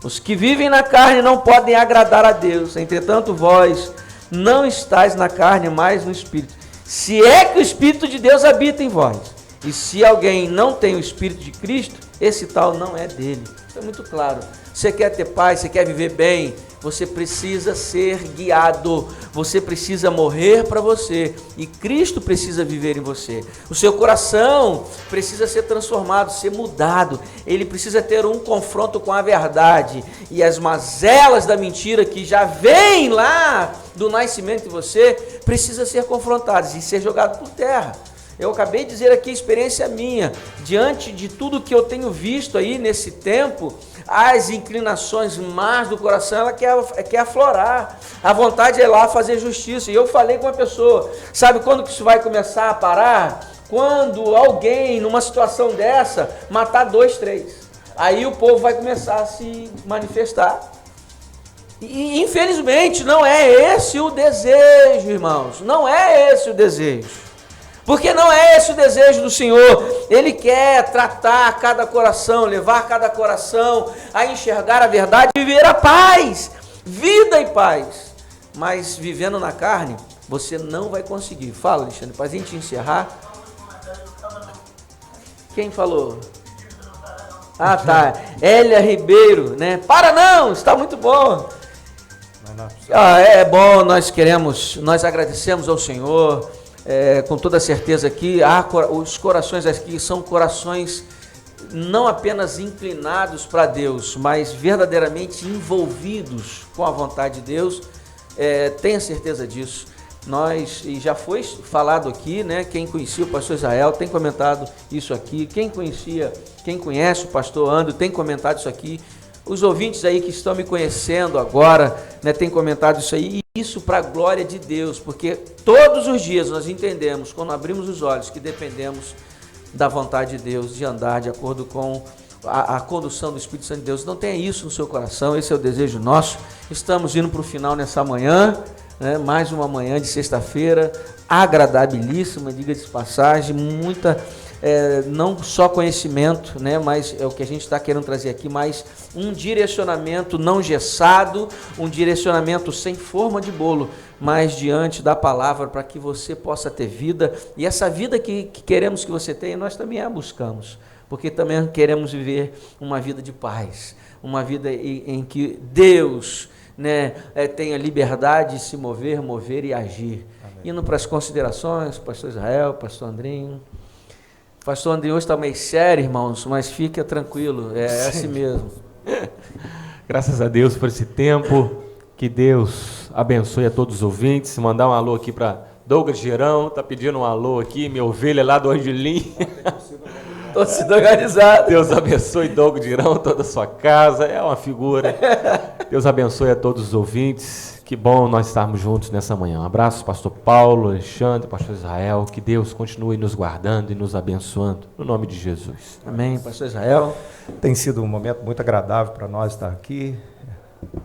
Os que vivem na carne não podem agradar a Deus. Entretanto, vós não estáis na carne, mas no Espírito. Se é que o Espírito de Deus habita em vós. E se alguém não tem o Espírito de Cristo, esse tal não é dele. Isso é muito claro. Você quer ter paz, você quer viver bem, você precisa ser guiado, você precisa morrer para você e Cristo precisa viver em você. O seu coração precisa ser transformado, ser mudado, ele precisa ter um confronto com a verdade e as mazelas da mentira que já vem lá do nascimento de você, precisa ser confrontadas e ser jogado por terra. Eu acabei de dizer aqui a experiência minha, diante de tudo que eu tenho visto aí nesse tempo, as inclinações más do coração, ela quer aflorar, a vontade é lá fazer justiça, e eu falei com uma pessoa, sabe quando que isso vai começar a parar? Quando alguém, numa situação dessa, matar 2, 3, aí o povo vai começar a se manifestar, e infelizmente não é esse o desejo, irmãos, não é esse o desejo. Porque não é esse o desejo do Senhor. Ele quer tratar cada coração, levar cada coração a enxergar a verdade e viver a paz, vida e paz. Mas vivendo na carne, você não vai conseguir. Fala, Alexandre, para a gente encerrar. Quem falou? Ah, tá. Hélia Ribeiro, né? Para não, está muito bom. É bom, nós agradecemos ao Senhor. Com toda certeza aqui, os corações aqui são corações não apenas inclinados para Deus, mas verdadeiramente envolvidos com a vontade de Deus. Tenha certeza disso. E já foi falado aqui, né? Quem conhecia o pastor Israel tem comentado isso aqui. Quem conhece o pastor André tem comentado isso aqui. Os ouvintes aí que estão me conhecendo agora, né, têm comentado isso aí, e isso para a glória de Deus, porque todos os dias nós entendemos, quando abrimos os olhos, que dependemos da vontade de Deus, de andar de acordo com a condução do Espírito Santo de Deus. Não tenha isso no seu coração, esse é o desejo nosso. Estamos indo para o final nessa manhã, né, mais uma manhã de sexta-feira, agradabilíssima, diga-se de passagem, muita... não só conhecimento, né, mas é o que a gente está querendo trazer aqui, mas um direcionamento não engessado, um direcionamento sem forma de bolo, mas diante da palavra, para que você possa ter vida, e essa vida que queremos que você tenha, nós também a buscamos, porque também queremos viver uma vida de paz, uma vida em que Deus, né, tenha liberdade de se mover e agir. Amém. Indo para as considerações, pastor Israel, pastor Andrinho. Pastor André hoje está meio sério, irmãos, mas fica tranquilo, é assim mesmo. Graças a Deus por esse tempo, que Deus abençoe a todos os ouvintes. Mandar um alô aqui para Douglas Girão, tá pedindo um alô aqui, minha ovelha lá do Angelim. Torcida organizada. Deus abençoe Douglas Girão, toda a sua casa, é uma figura. Deus abençoe a todos os ouvintes. Que bom nós estarmos juntos nessa manhã. Um abraço, pastor Paulo, Alexandre, pastor Israel. Que Deus continue nos guardando e nos abençoando. No nome de Jesus. Amém, pastor Israel. Tem sido um momento muito agradável para nós estar aqui.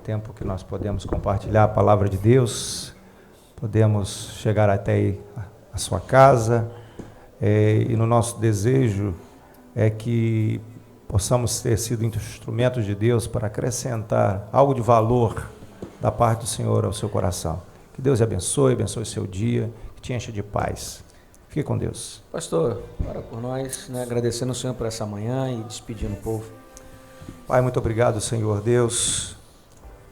Tempo que nós podemos compartilhar a palavra de Deus. Podemos chegar até aí a sua casa. E no nosso desejo é que possamos ter sido instrumentos de Deus para acrescentar algo de valor da parte do Senhor ao seu coração. Que Deus abençoe o seu dia, que te encha de paz. Fique com Deus. Pastor, ora por nós, né, agradecendo ao Senhor por essa manhã e despedindo o povo. Pai, muito obrigado, Senhor Deus,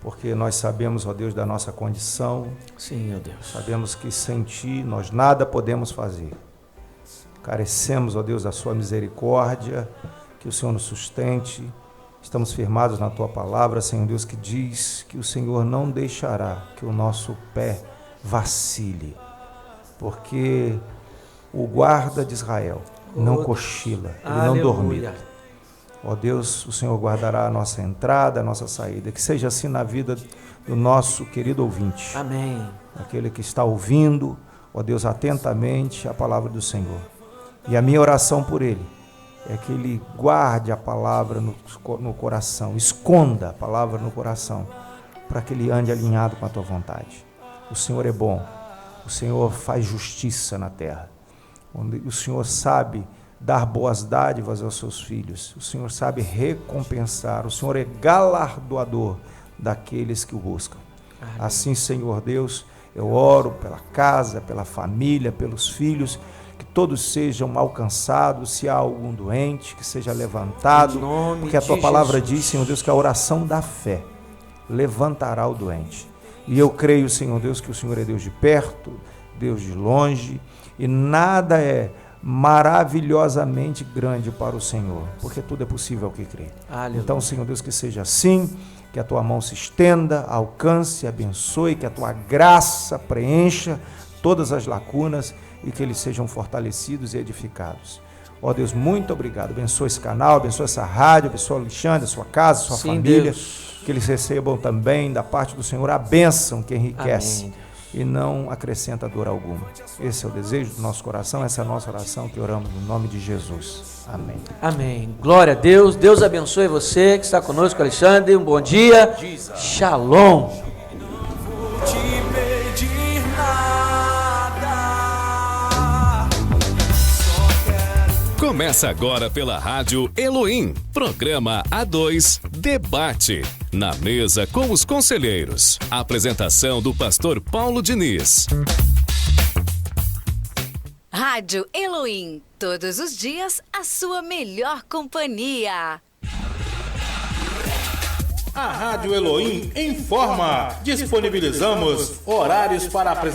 porque nós sabemos, ó Deus, da nossa condição. Sim, meu Deus. Sabemos que sem Ti nós nada podemos fazer. Carecemos, ó Deus, da Sua misericórdia, que o Senhor nos sustente. Estamos firmados na Tua palavra, Senhor Deus, que diz que o Senhor não deixará que o nosso pé vacile, porque o guarda de Israel não cochila, ele não dormita. Ó Deus, o Senhor guardará a nossa entrada, a nossa saída, que seja assim na vida do nosso querido ouvinte. Amém. Aquele que está ouvindo, ó Deus, atentamente a palavra do Senhor. E a minha oração por ele é que ele guarde a palavra no coração, esconda a palavra no coração, para que ele ande alinhado com a tua vontade. O Senhor é bom, o Senhor faz justiça na terra, o Senhor sabe dar boas dádivas aos seus filhos, o Senhor sabe recompensar, o Senhor é galardoador daqueles que o buscam. Amém. Assim, Senhor Deus, eu oro pela casa, pela família, pelos filhos, que todos sejam alcançados, se há algum doente, que seja levantado, porque a Tua palavra diz, Senhor Deus, que a oração da fé levantará o doente. E eu creio, Senhor Deus, que o Senhor é Deus de perto, Deus de longe, e nada é maravilhosamente grande para o Senhor, porque tudo é possível ao que crê. Então, Senhor Deus, que seja assim, que a tua mão se estenda, alcance, abençoe, que a tua graça preencha todas as lacunas e que eles sejam fortalecidos e edificados. Ó Deus, muito obrigado. Abençoa esse canal, abençoa essa rádio, abençoa o Alexandre, a sua casa, a sua família. Deus. Que eles recebam também da parte do Senhor a bênção que enriquece. Amém. E não acrescenta dor alguma. Esse é o desejo do nosso coração, essa é a nossa oração que oramos no nome de Jesus. Amém. Amém. Glória a Deus. Deus abençoe você que está conosco, Alexandre. Um bom dia. Shalom. Começa agora pela Rádio Elohim, programa A2 Debate. Na mesa com os conselheiros. Apresentação do pastor Paulo Diniz. Rádio Elohim, todos os dias a sua melhor companhia. A Rádio Elohim informa. Disponibilizamos horários para apresentar.